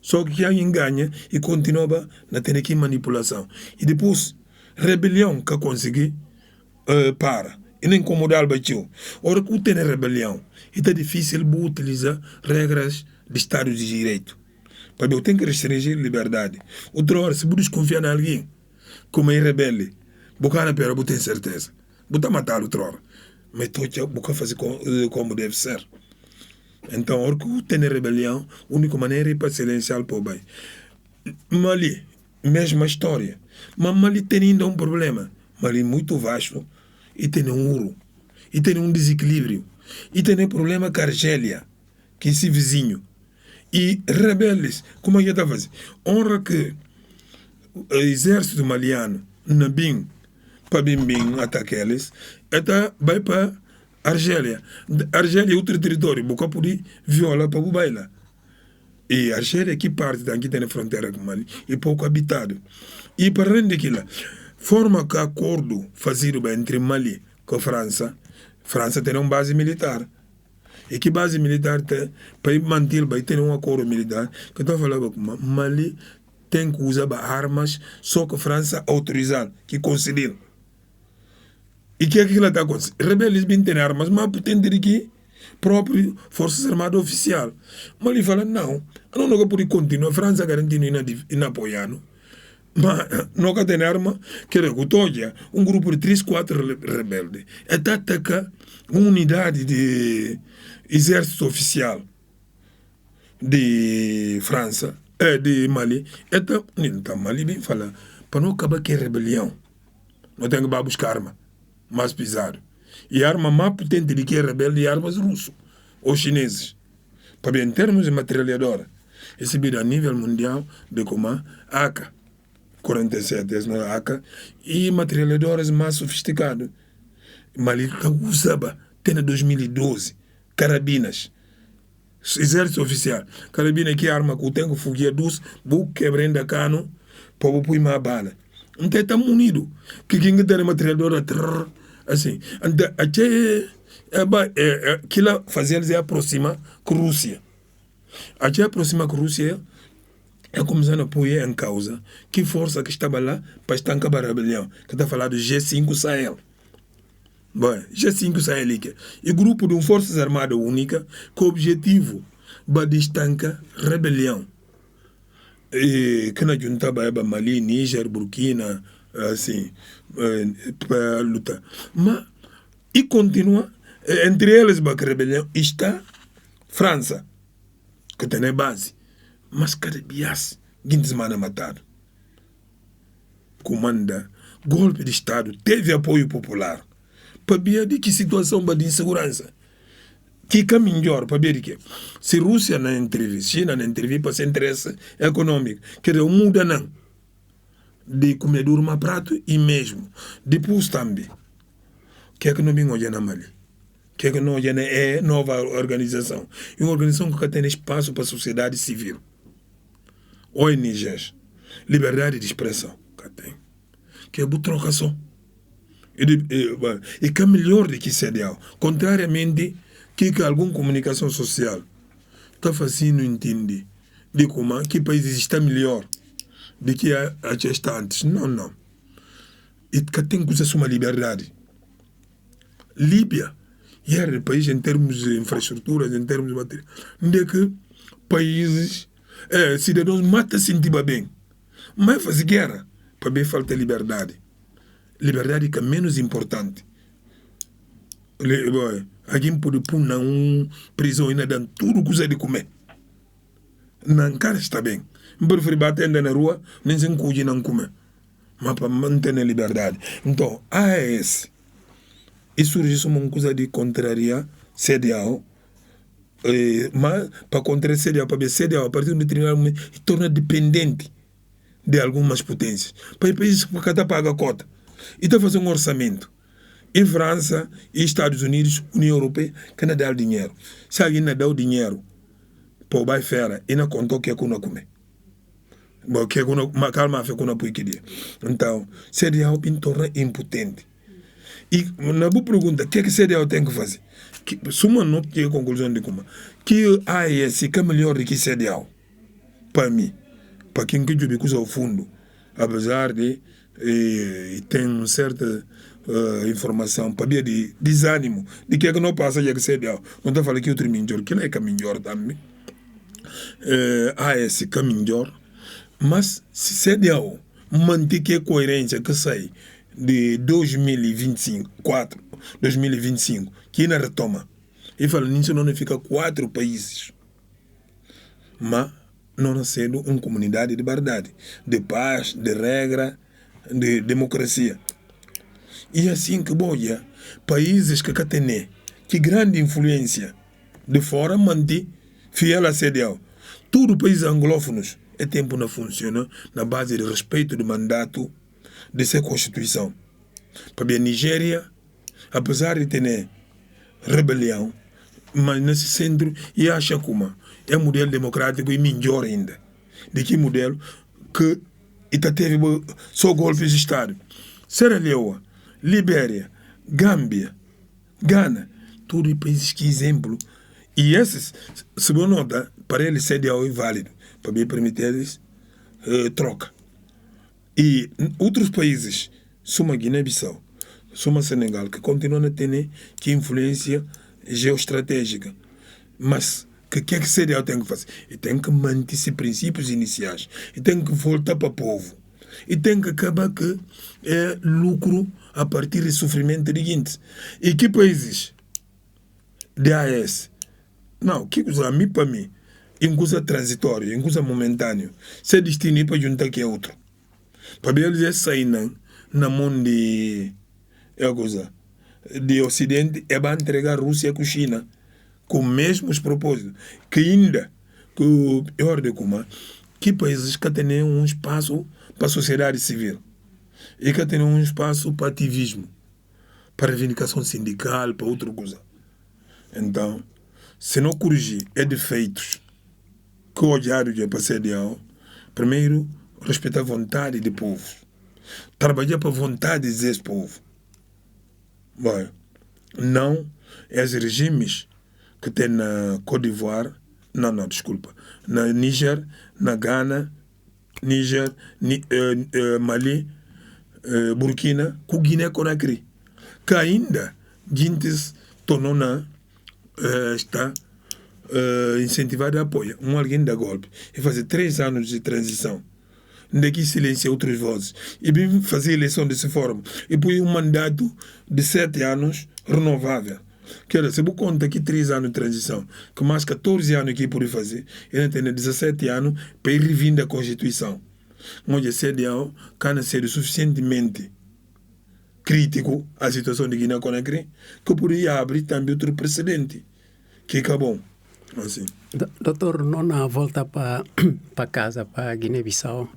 B: Só que alguém ganha e continua na ter que manipulação. E depois, rebelião que consegui para. E não incomodar o Batiu. Ora que tem rebelião, e está difícil utilizar regras de Estado de Direito. Porque eu tenho que restringir liberdade. Outra hora, se você desconfiar em alguém, como é rebelde, você não pera, você tem certeza. Você matar outra hora. Mas você fazer como deve ser. Então, hora que tem rebelião, a única maneira é para silenciar o povo. Mali, mesma história. Mas Mali tem ainda um problema. Mali muito vasto e tem um ouro. E tem um desequilíbrio. E tem um problema com a Argélia, que é esse vizinho. E rebeldes, como é que está fazendo? Honra que o exército maliano não bem para bem atacar eles, vai para Argélia. Argélia é outro território, porque pode violar para o baila. E Argélia que parte daqui tem a fronteira com Mali e pouco habitado. E para além daquilo, forma que acordo fazido entre Mali e França tem uma base militar. E que base militar tem, para manter, vai ter um acordo militar, que eu estou falando com Mali tem que usar armas, só que a França autorizar, que concedeu. E que é que ela está acontecendo? Rebeldes bem têm armas, mas tem que próprio Forças Armadas Oficial. Mas ele fala, não pode continuar, a França garantindo e apoiando. Mas não tem arma, que recutoja um grupo de 3, 4 rebeldes. E ataca uma unidade de exército oficial de França, de Mali. Então, Mali bem fala, para não acabar com a rebelião, não tem que buscar arma mais pesado. E a arma mais potente de que é rebelde é armas russas ou chineses. Para bem, em termos de metralhadora, recebido a nível mundial de como a AK-47, a AK, e metralhadoras mais sofisticadas. Mali usava até 2012 carabinas. Exército oficial. Carabina que arma que tem que fugir dos bu quebrando cano para pôr uma bala. Então está munido. Que quem tem metralhadora assim. Então até que lá fazer se aproxima com a Rússia. Até aproxima com a Rússia é começando a pôr em causa que força que estava lá para estancar a rebelião. Que está falando do G5 Sahel. Bom, G5 Sahel e grupo de forças armadas única com o objetivo de estancar rebelião. E que na junta ba Mali, Níger, Burkina, assim, para lutar. Mas e continua entre eles a rebelião está França, que tem base, mas cada bias guindesmana matado. Comanda golpe de Estado teve apoio popular. Para ver de que situação de insegurança. Que caminho melhor para ver de que? Se Rússia não intervir, China não intervir para ser interesse econômico, quer dizer, muda não. De comer uma prato e mesmo. Depois também. Que é que não vem hoje na Mali? Que é que não hoje é nova organização? Uma organização que tem espaço para a sociedade civil. ONGs. Liberdade de expressão. Que tem. Que é boa trocação. E que é melhor do que CDAO. Contrariamente, que alguma comunicação social está fazendo entender de como que país está melhor do que a está antes. Não. E que tem que usar uma liberdade. Líbia é um país em termos de infraestruturas, em termos de material, onde que países, cidadãos matam-se bem. Mas faz guerra para bem falta liberdade. Liberdade que é menos importante. Alguém pode pôr na prisão e dar tudo que usa de comer. Não cara está bem. Eu prefiro bater na rua, nem se encoge não comer. Mas para manter a liberdade. Então, AES, isso surge uma coisa de contrariar CDAO. Mas para contrariar CDAO, para ver CDAO, a partir de um determinado momento, se torna dependente de algumas potências. Para o país que cada paga a cota. E está fazendo um orçamento. Em França, Estados Unidos, União Europeia, que não dá o dinheiro. Se alguém não dá o dinheiro para o bairro fera, e não contou que é que não come. Que é que não, calma, que não pode querer. Então, CDAO torna impotente. E na boa pergunta, o que é que CDAO tem que fazer? Se uma não tem conclusão de como, que a AES que é melhor do que CDAO, para mim, para quem que eu usa o fundo, apesar de tem uma certa informação para ver de desânimo de que é que não passa já que CDAO. Não está falando que outro melhor, que não é caminho melhor também. AES caminho melhor, mas se CDAO manter que a coerência que sai de 2025, que ainda retoma, e fala nisso não fica 4 países, mas não sendo uma comunidade de verdade, de paz, de regra, de democracia. E assim que boia, países que têm que grande influência de fora manter fiel a CDAO. Todo país anglófonos é tempo não funciona na base de respeito do mandato de sua constituição. Para a Nigéria, apesar de ter rebelião, mas nesse centro e acha como é um modelo democrático e melhor ainda. De que modelo que teve só golpes de Estado. Sierra Leone, Libéria, Gâmbia, Gana, todos países que exemplo. E esses, se você nota, para eles CDAO é válido, para me permitir eles troca. E outros países, soma Guiné-Bissau, soma Senegal, que continuam a ter que influência geoestratégica. Mas o que é que CDAO tem que fazer? E tem que manter esses princípios iniciais. E tem que voltar para o povo. E tem que acabar que é lucro a partir do sofrimento de gente. E que países de AES? Não, que coisa a mim para mim, em coisa transitório, em coisa momentâneo, se destino para juntar que é outro. Para eles sair na mão de coisa de Ocidente é para entregar a Rússia com a China, com os mesmos propósitos, que ainda, que eu ordem como, que países que têm um espaço para a sociedade civil e que têm um espaço para ativismo, para reivindicação sindical, para outra coisa. Então, se não corrigir é defeitos que olhar para a CDAO, primeiro, respeitar a vontade do povo, trabalhar para a vontade desse povo. Bom, não é os regimes que tem na Côte d'Ivoire, não, desculpa, na Níger, na Ghana, Mali, Burkina, com Guiné-Conakry, que ainda gente tornou na está incentivado a apoio alguém da golpe e fazer 3 anos de transição. Daqui silenciar outras vozes e bem fazer eleição dessa forma e põe um mandato de 7 anos renovável. Que se você conta aqui 3 anos de transição, que mais 14 anos que pode fazer, ele tem 17 anos para ir revindo a Constituição. Onde a CDAO can ser suficientemente crítico à situação de Guiné-Conakry, que poderia abrir também outro precedente, que acabou. Assim.
A: Doutor, não volta para casa, para Guiné-Bissau,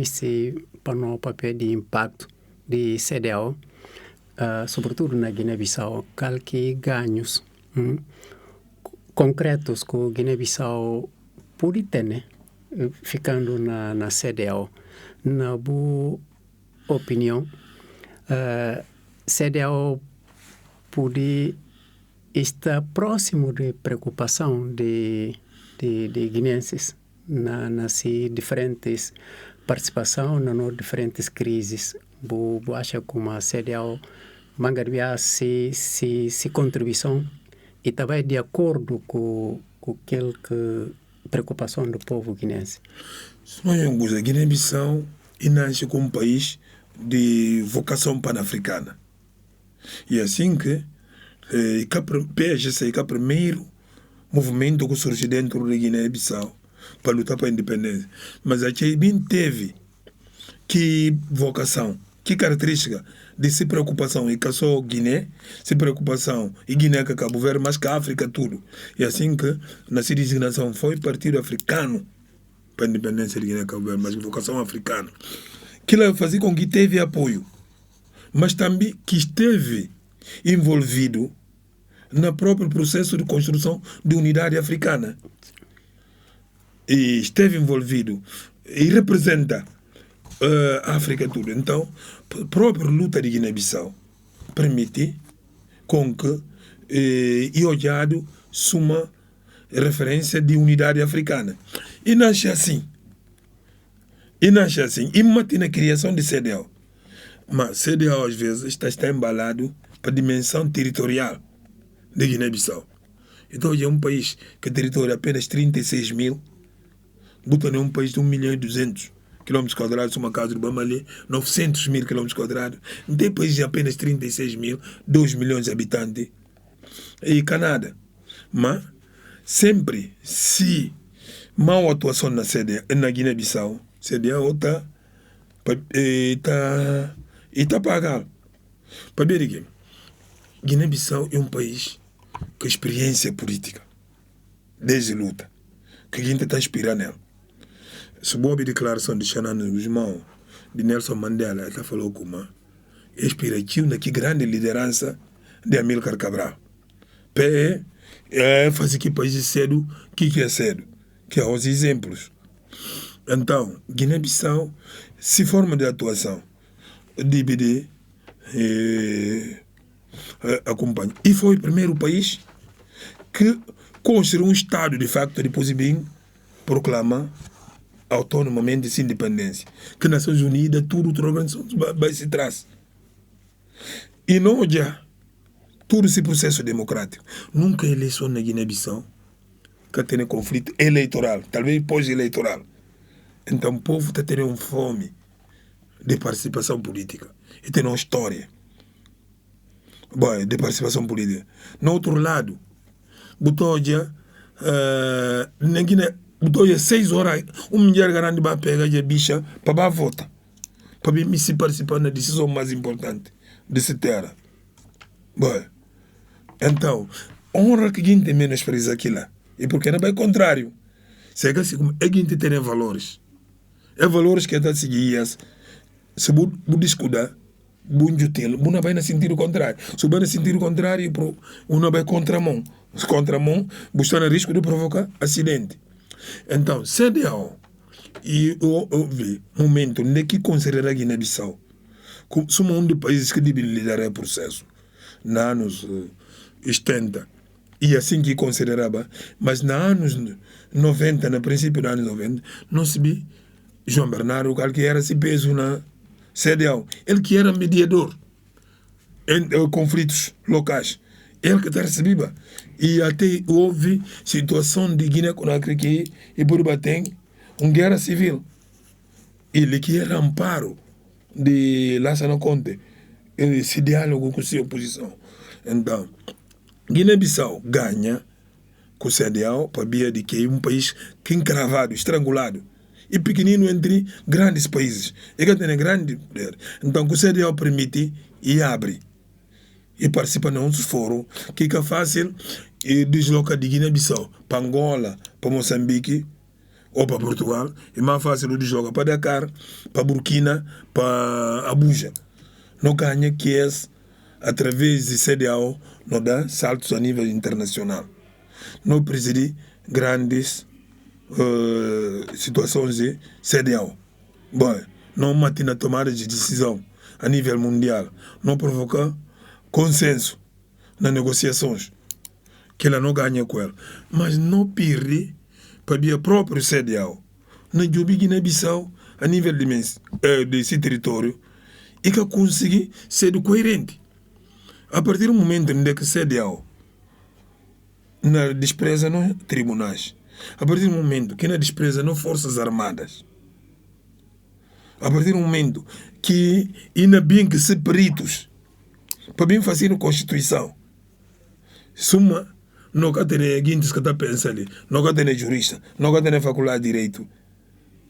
A: se para o papel de impacto de CDAO, sobretudo na Guiné-Bissau, qualquer ganhos concretos que o Guiné-Bissau pode ter, né? Ficando na CDAO. Na boa opinião, CDAO pode está próximo de preocupação de guineenses nas diferentes participação nas diferentes crises. Eu acho que a CDAO mangaria se contribuição e também de acordo com aquela preocupação do povo guineense.
B: A Guiné-Bissau nasce como um país de vocação pan-africana. E assim que PSGC é o primeiro movimento que surgiu dentro da Guiné-Bissau para lutar para a independência. Mas a Cheibin teve que vocação, que característica de se preocupação e que só Guiné, se preocupação e Guiné que Cabo Verde, mas que a África tudo. E assim que na sua designação foi Partido Africano para a independência de Guiné-Cabo Verde, mas vocação africana. Que ela fazia com que teve apoio, mas também que esteve envolvido no próprio processo de construção de unidade africana. E esteve envolvido e representa a África toda. Então, a própria luta de Guiné-Bissau permite com que e olhado uma referência de unidade africana. E nasce assim. E mantém na criação de CDAO. Mas CDAO às vezes está embalado para a dimensão territorial de Guiné-Bissau. Então é um país que tem território apenas 36 mil, Butane é um país de 1.200.000 km², uma casa do Bamali, 900 mil km². Não tem país de apenas 36 mil, 2 milhões de habitantes. E Canadá. Mas sempre, se mal atuação na Guiné-Bissau, CDAO está pagando. Para ver aqui, Guiné-Bissau é um país com experiência política, desde luta, que a gente está inspirando nela. Se boa declaração de Xanana Guzmão, de Nelson Mandela, ele falou como inspirativo na que grande liderança de Amílcar Cabral. Fazer que país cedo, que é cedo, que é os exemplos. Então, Guiné-Bissau se forma de atuação, DVD acompanha. E foi o primeiro país que construiu um Estado, de facto, depois bem proclama autonomamente sua independência. Que Nações Unidas, tudo, outra organização vai se trás. E não já todo esse processo democrático. Nunca eleição na Guiné-Bissau que tem conflito eleitoral, talvez pós-eleitoral. Então o povo está tendo fome de participação política. E tem uma história de participação política. No outro lado, botou já na Guiné, botou já 6 horas, 1 milhão grande para pegar a bicha para votar. Para mim se participar na decisão mais importante dessa terra. Bom, então, honra que a gente menospreza aquilo. E porque não é o contrário. Se é que assim, a gente tem valores. É valores que está a seguir. Se você discutir, você não vai no sentido contrário. Se você vai no sentido contrário, você vai contramão. Contramão, você está no risco de provocar acidente. Então, CDAO, e houve momento onde que considera Guiné-Bissau somos um dos países que devem liderar o processo nos anos 70 e assim que considerava, mas nos anos 90, no princípio dos anos 90, não se viu João Bernardo, que era esse peso na CDAO, ele que era mediador em conflitos locais, ele que está recebendo. E até houve situação de Guiné-Conakry que e Burba tem uma guerra civil. Ele que era amparo de Lassana Conte, esse diálogo com a oposição. Então, Guiné-Bissau ganha com o CDAO para via de que é um país que encravado, estrangulado, e pequenino entre grandes países. E que tem grande poder. Então, o CDAO permite e abre. E participa nos fóruns que é fácil e desloca de Guiné-Bissau para Angola, para Moçambique ou para Portugal. É mais fácil desloca para Dakar, para Burkina, para Abuja. Não ganha que é através de CDAO, não dá saltos a nível internacional. Não preside grandes situações de CDAO. Bom, não matina tomada de decisão a nível mundial. Não provoca consenso nas negociações, que ela não ganha com ela, mas não perde para o próprio CDAO, na Guiné-Bissau, a nível desse território, e que conseguir ser coerente. A partir do momento em que CDAO não despreza nos tribunais, a partir do momento que não despreza nas forças armadas, a partir do momento que ainda bem que se peritos para bem fazer a Constituição. Suma, não tem gente que está pensando ali, não tem jurista, não tem faculdade de direito.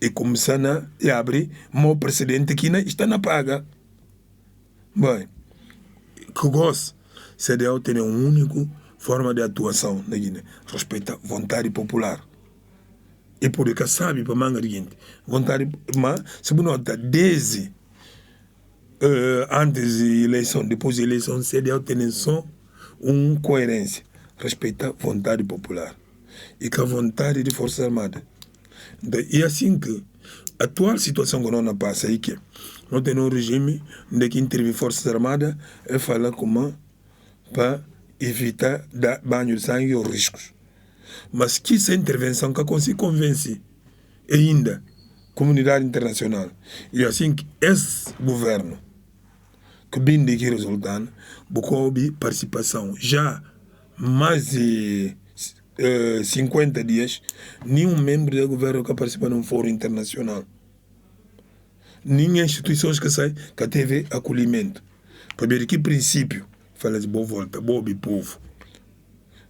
B: E começando a abrir um precedente que não está na paga. Bem, que gosto, CDAO tem uma única forma de atuação na Guiné, respeita a vontade popular. E por isso sabe para manga de gente, vontade, mas se você nota desde antes da eleição, depois da eleição, CDAO tem só uma coerência, respeita a vontade popular e com a vontade de Forças Armadas. E assim que a atual situação que nós passa aí que não tem um regime de que intervém Forças Armadas é falar como para evitar dar banho de sangue ou riscos. Mas que essa intervenção que consiga convencer ainda a comunidade internacional e assim que esse governo que bem de que resultado, houve participação já mais de 50 dias, nenhum membro do governo que participa num fórum internacional. Nenhuma instituição que sai que teve acolhimento. Para ver que princípio fala de boa volta, boa povo.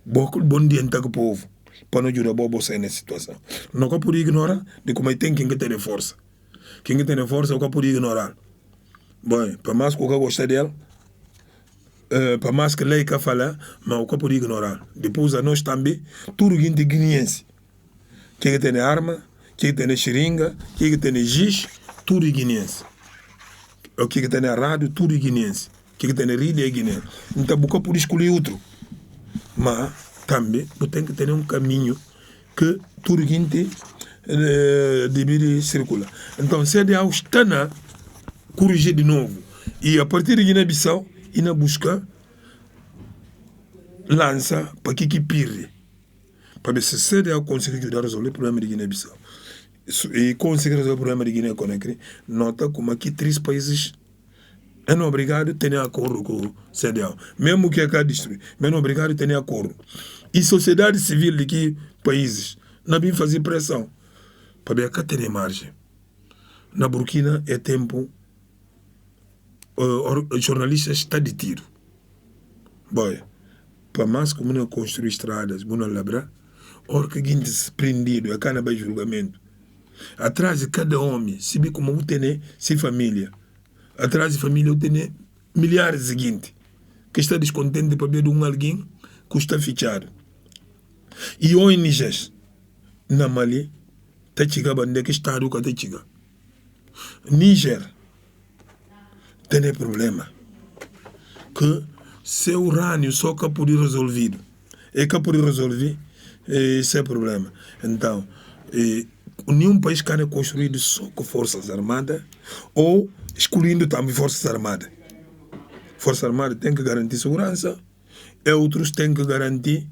B: Bom dia para o povo, para não ajudar a sair nessa situação. Não é por ignorar de como tem quem tem força. Quem tem força é por ignorar. Bom, para mais que eu goste dela, para mais que lei que fala, mas eu por ignorar. Depois a nós também, tudo que tem guineense. Quem tem arma, quem tem seringa, quem tem giz, tudo é guineense. O que tem rádio, tudo é guineense. Quem tem rídio é guineense. Então, eu por escolher outro. Mas também, eu tenho que ter um caminho que tudo que tem deve circular. Então, se a CDAO está na corrigir de novo. E a partir de Guiné-Bissau, ina busca lança para que pire. Para ver se a CDAO consegue ajudar a resolver o problema de Guiné-Bissau. E conseguir resolver o problema de Guiné-Conakry, nota como aqui 3 países não obrigado a ter acordo com o CDAO. Mesmo que é destruir, mas não obrigado a ter acordo. E sociedade civil de que países não vem fazer pressão. Para ver que tem margem. Na Burkina é tempo jornalistas está de tiro. Boy, para mais que não construir estradas, não labrar, hora que a gente se prendido, a cana vai julgamento. Atrás de cada homem, se vê como tem se família. Atrás de família, tem milhares de gente que está descontente para ver de alguém que está fichado. E ONGs na Mali, está chegando onde que está o que está chegando. Níger tem problema que se o urânio só que pode resolvido é que pode resolver esse problema. Então, nenhum país quer construir só com forças armadas ou excluindo também forças armadas. Força armada tem que garantir segurança, e outros têm que garantir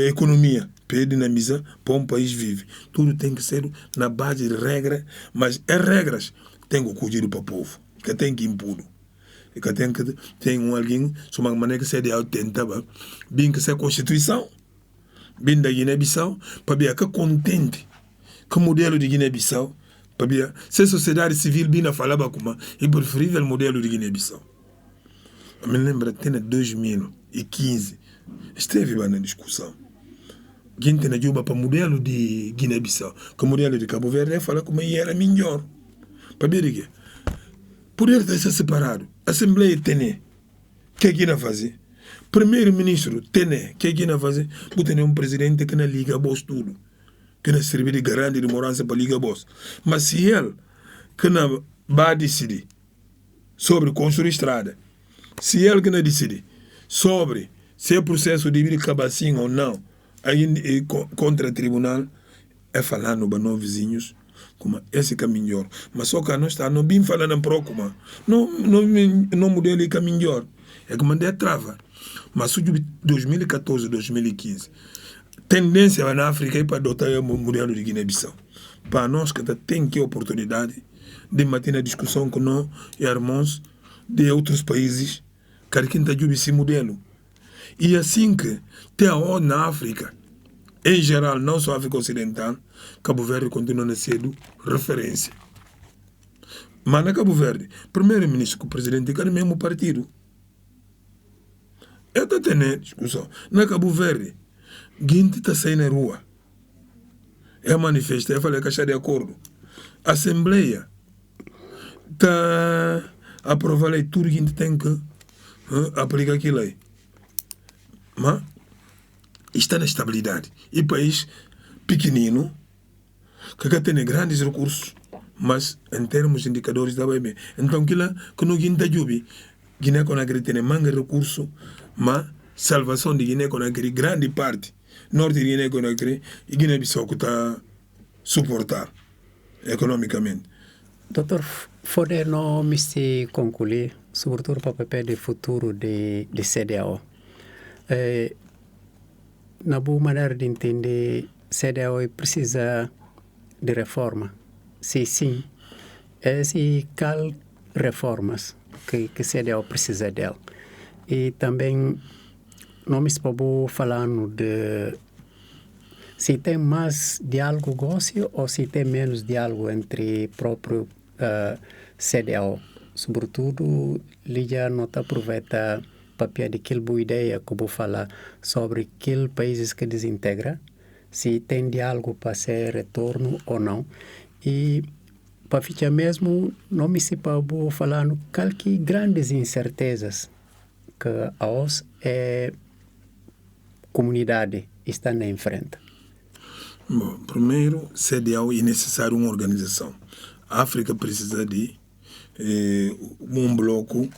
B: economia, para dinamizar para um país vive. Tudo tem que ser na base de regras, mas as regras têm que cuidar para o povo, que tem que impor. E que tem alguém, de uma maneira que se deve tentar, bem que seja a Constituição, bem da Guiné-Bissau, para ver que contente que o modelo de Guiné-Bissau, para ver se a sociedade civil bem falava como é preferível o modelo de Guiné-Bissau. Eu me lembro que em 2015 esteve na discussão. Gente na Juba para o modelo de Guiné-Bissau, que o modelo de Cabo Verde fala como era melhor. Para ver que poder estar separado. Assembleia tem que é que na fazer. Primeiro-ministro tem que é que na fazer. Porque tem um presidente que na liga boss tudo, que na serve de garante de morança para liga boss. Mas se ele que na vai decidir sobre construir estrada, se ele que não decide sobre se é processo de vir cabacinho ou não, aí contra o tribunal, é falando para nós vizinhos como esse caminho melhor. Mas só que não está, não bem falando para como não modelo caminho melhor. É que mandei a trava. Mas o 2014, 2015, tendência na África é para adotar o modelo de Guiné-Bissau. Para nós que tem que oportunidade de manter a discussão com nós e irmãos de outros países que quem está esse modelo. E assim que tem a ONU na África, em geral, não só a África Ocidental, Cabo Verde continua a ser referência. Mas na Cabo Verde, primeiro-ministro com o presidente é o mesmo partido. Eu estou tendo discussão. Na Cabo Verde, gente está saindo na rua. É manifesta, eu falei que está de acordo. A Assembleia está a aprovar tudo que a gente tem que aplicar aquilo aí. Mas está na estabilidade. E país pequenino, que tem grandes recursos, mas em termos de indicadores está bem. Então, aquilo que no Guiné Jubi, Guiné Conakry tem manga recurso, mas salvação de Guiné Conakry, grande parte, norte de Guiné Conakry, e Guiné-Bissau que está suportar economicamente.
A: Doutor, pode não me se concluir, sobretudo para o papel de futuro de CDAO. Na boa maneira de entender, CDAO precisa de reforma. Se sim, se qual reformas que CDAO precisa dela. E também, não me estou falando de se tem mais diálogo gosto ou se tem menos diálogo entre próprio CDAO. Sobretudo, ele já não aproveita papel de aquela boa ideia que eu vou falar sobre aqueles países que desintegram, se tem diálogo para ser retorno ou não. E para ficar mesmo, não me se pode falar no que grandes incertezas que a OS é comunidade está na frente.
B: Bom, primeiro, CDAO é necessário uma organização. A África precisa de um bloco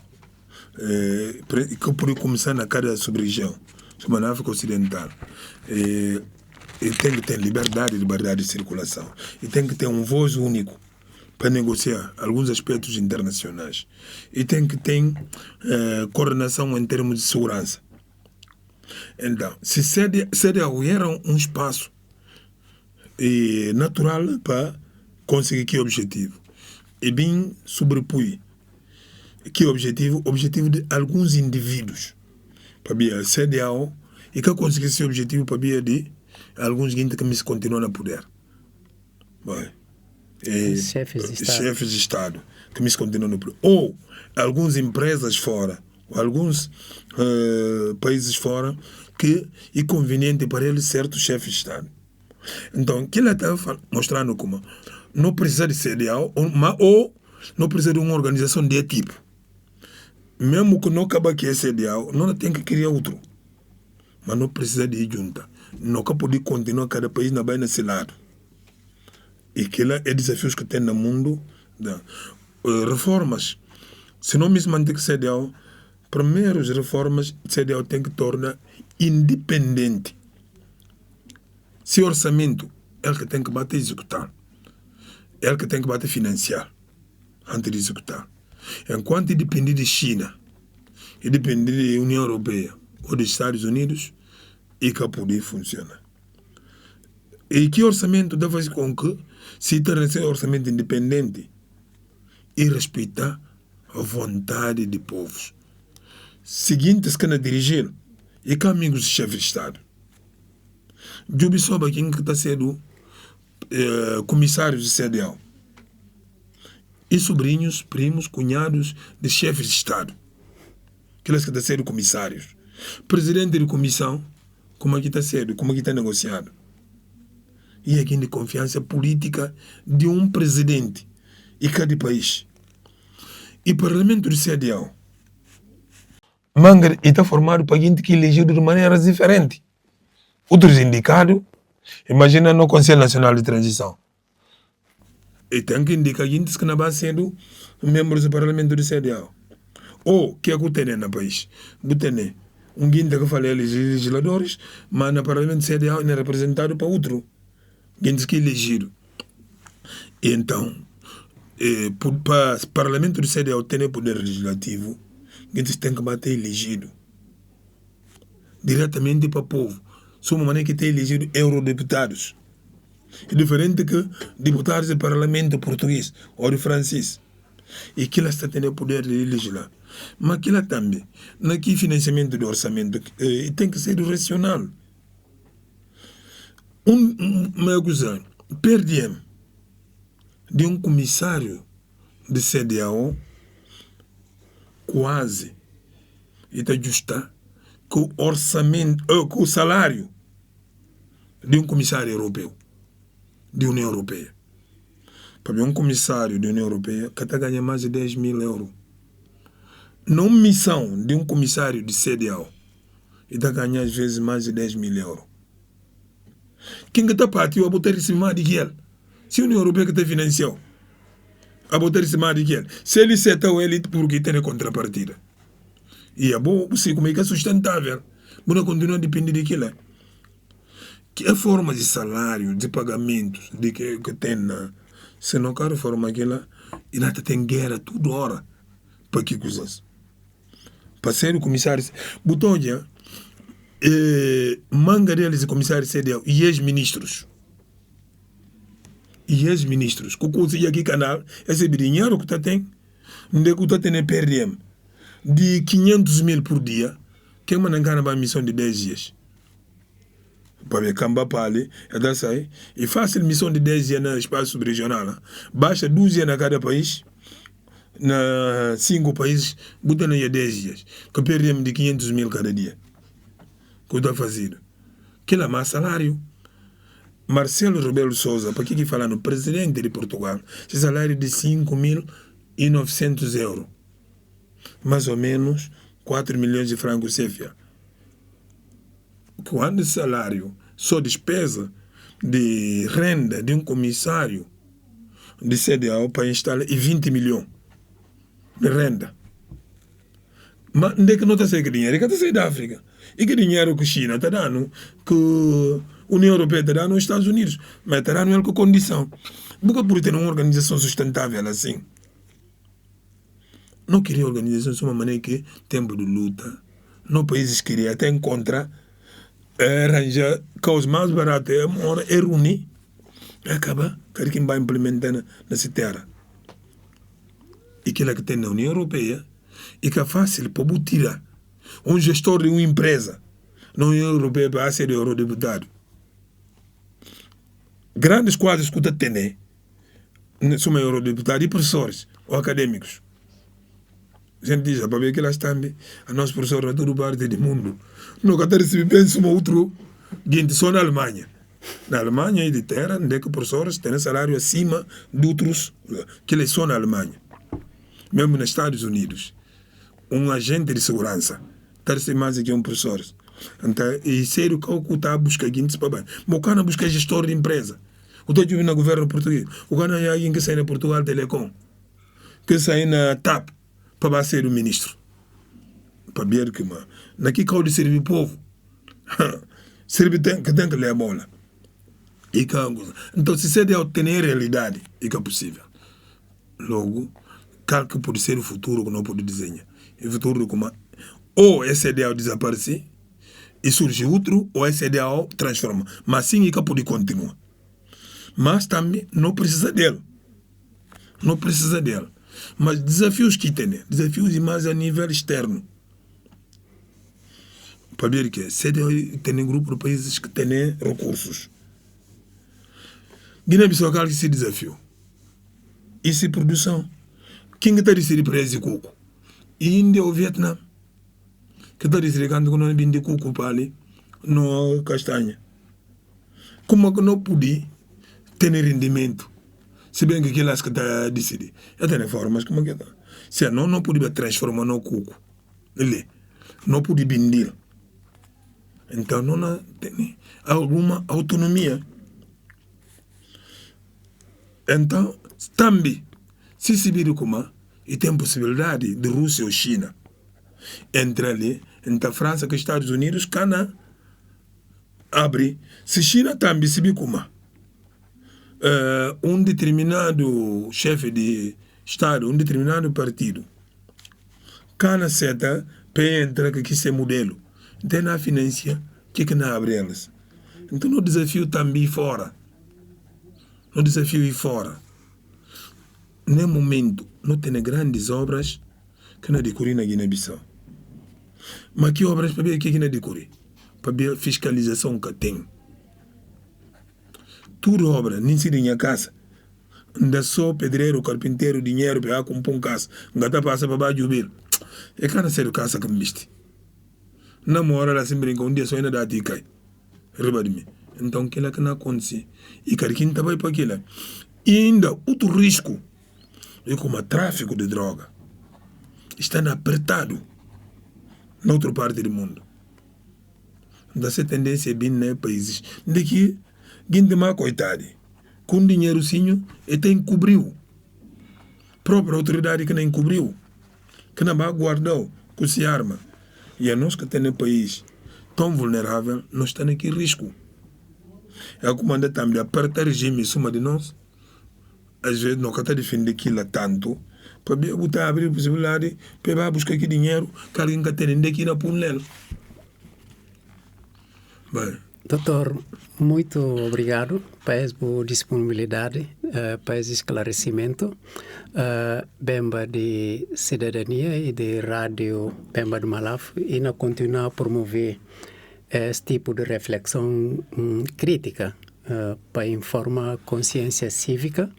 B: que pode começar na cada sub-região, na África Ocidental. E tem que ter liberdade de circulação. E tem que ter um voz único para negociar alguns aspectos internacionais. E tem que ter coordenação em termos de segurança. Então, se CDAO era um espaço natural para conseguir que objetivo, e bem sobrepõe que objetivo de alguns indivíduos para ver CDAO e que conseguir esse objetivo para ver de alguns gente que me continuam a poder. Chefes de Estado que me continuam a poder. Ou algumas empresas fora, ou alguns países fora que é conveniente para eles certos chefes de Estado. Então, que ele está mostrando como não precisa de CDAO ou não precisa de uma organização de tipo. mesmo que não acaba que é CDAO, não tem que criar outro. Mas não precisa de junta. Não pode continuar cada país na baia nesse lado. E que lá é desafios que tem no mundo. Reformas. Se não mesmo manter que CDAO, primeiras reformas, CDAO tem que tornar independente. Se orçamento, ele que tem que bater e executar. Ele que tem que bater financiar antes de executar. Enquanto depender de China e depender da União Europeia ou dos Estados Unidos, e que poder funcionar. E que orçamento deve fazer com que se torne um orçamento independente e respeitar a vontade de povos. Seguintes que na dirigir e que amigos do chefe de Estado. Jubi soube quem que está sendo comissários de CDAO. E sobrinhos, primos, cunhados de chefes de Estado. Aqueles que estão sendo comissários. Presidente de comissão, como é que está sendo, como é que está negociado. E aqui de confiança política de um presidente e cada país. E o parlamento do CDAO. Manga está formado para gente que elegeu de maneiras diferentes. Outros indicados, imagina no Conselho Nacional de Transição. E tem que indicar gente que não vai ser membros do parlamento do CDAO. Ou que é que tem no país? Tem gente que fala legisladores, mas no parlamento do CDAO é representado para outro. Gente que elegido. Então, para o parlamento do CDAO ter poder legislativo, gente tem que bater elegido. Diretamente para o povo. Só uma maneira que tem elegido eurodeputados. É diferente que deputados do parlamento português ou do francês. E que elas têm poder de legislar. Mas que também, naquele financiamento do orçamento, tem que ser racional. Uma coisa, perdemos de um comissário de CDAO quase e está justa com o orçamento, com o salário de um comissário europeu, de União Europeia. Para um comissário da União Europeia que está ganhando mais de 10 mil euros. Não missão de um comissário de CDAO e está ganhando às vezes mais de 10 mil euros. Quem está partindo a botar esse mais de que ele? Se a União Europeia que está financiando, a botar esse mais de que ele? Se ele setou ele porque tem contrapartida. E é bom, você como é que é sustentável. Não continua a depender daquilo. Que é forma de salário, de pagamentos, de que tem na... Se não quer forma aquela, e lá tem guerra toda hora. Para que coisas? Para ser o comissário... Butonha, manga deles de comissário CDAO e ex-ministros. E ex-ministros. Que conseguir aqui canal, esse dinheiro que tem, onde que está tendo PRM de 500 mil por dia, quem manda uma missão de 10 dias. Para ver camba para ali, e fácil missão de 10 dias no espaço regional. Baixa 12 dias na cada país, na 5 países, bota na 10 dias. Que PRM de 500 mil cada dia. Que está fazendo. Que é mais salário. Marcelo Rebelo Sousa, para que fala no presidente de Portugal, esse salário de 5.900 euros. Mais ou menos 4 milhões de francos CFA. Quando o salário, só despesa de renda de um comissário de CDAO para instalar é 20 milhões de renda. Mas onde é que não está saindo dinheiro? É que está saindo da África. E que dinheiro que a China está dando, que a União Europeia está dando aos Estados Unidos, mas está dando com condição. Porque por ter uma organização sustentável assim. Não queria organização de uma maneira que tempo de luta, no países queria até encontrar, arranjar causa mais barata, é reunir, acaba, cada quem vai implementando nessa terra. E aquilo que tem na União Europeia, e que é fácil para tirar um gestor de uma empresa na União Europeia para ser eurodeputado. Grandes quadros que tem, são eurodeputados e professores ou acadêmicos. A gente diz, para ver que elas também, a nossa professora de toda parte do mundo. Não quero receber bem uma outra gente só na Alemanha. Na Alemanha e de terra, onde que professores têm salário acima de outros que eles são na Alemanha. Mesmo nos Estados Unidos. um agente de segurança, ter-se mais aqui um professor. Então, e sério que o está a buscar aqui, mas o cara busca gestor de empresa. O estou a no governo português. O cara é alguém que sai na Portugal Telecom, que sai na TAP, para ser o ministro. Para ver que, mano, naqui que servir o povo. Servir que tem que ler a bola. Então, se CDAO tem realidade, é que é possível. Logo, claro que pode ser o futuro que não pode desenhar. O futuro como ou esse CDAO desaparece e surge outro, ou esse CDAO transforma. Mas sim, é que pode continuar. Mas também não precisa dele. Não precisa dele. Mas desafios que tem, desafios mais a nível externo. Para ver que CDAO tem um grupo de países que têm recursos. Guiné-Bissau que esse desafio. Essa produção. Quem está decidindo para esse coco? Índia ou Vietnã? Que está decidindo que não vende coco para ali, não castanha. Como que não pode ter rendimento? Se bem que aquelas que está decidindo. É tem formas como que está. Se não pode transformar no coco. Ele não pode vender. Então não tem alguma autonomia. Então, também, se vir como e tem possibilidade de Rússia ou China entre ali, entre a França e os Estados Unidos, cana abre. Se China também se vir como um determinado chefe de Estado, um determinado partido, cana seta para entrar que esse modelo, tem na financia que não abre elas. Então, o desafio também fora. O desafio é fora. No momento, não tem grandes obras que não decorem na Guiné-Bissau. Mas que obras para ver que não decorem? Para ver a fiscalização que tem. Tudo obra, nem se tem a casa. Ainda só pedreiro, carpinteiro, dinheiro para compor casa. Gata passa para baixo do é cara sério casa que me viste. Não mora lá sem brincar, um dia só ainda dá a ti cai. Riba de mim. Então, aquilo que não acontece. E cara, quem vai para aquilo? E ainda, outro risco é como o tráfico de droga. Está apertado na outra parte do mundo. Dessa tendência é bem nos países. Daqui, quem tem mais coitado, com dinheirozinho, e tem encobriu. Própria autoridade que não encobriu. Que não vai guardar, com se arma. E a nós que temos um país tão vulnerável, nós estamos aqui em risco. É a comanda também aperta o regime em cima de nós. Às vezes não está defendendo aquilo tanto. Para botar abrir a possibilidade, para buscar aqui dinheiro, que alguém está tendo aqui na punela.
A: Doutor, muito obrigado pela disponibilidade, para esse esclarecimento. Bemba de Cidadania e de Rádio Bemba de Malaf e não continuar a promover esse tipo de reflexão crítica para informar consciência cívica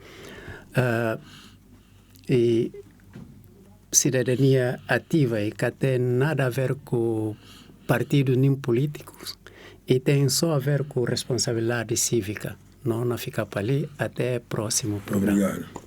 A: e cidadania ativa e que tem nada a ver com partidos nem políticos e tem só a ver com responsabilidade cívica. Não ficar para ali. Até o próximo programa.
B: Obrigado.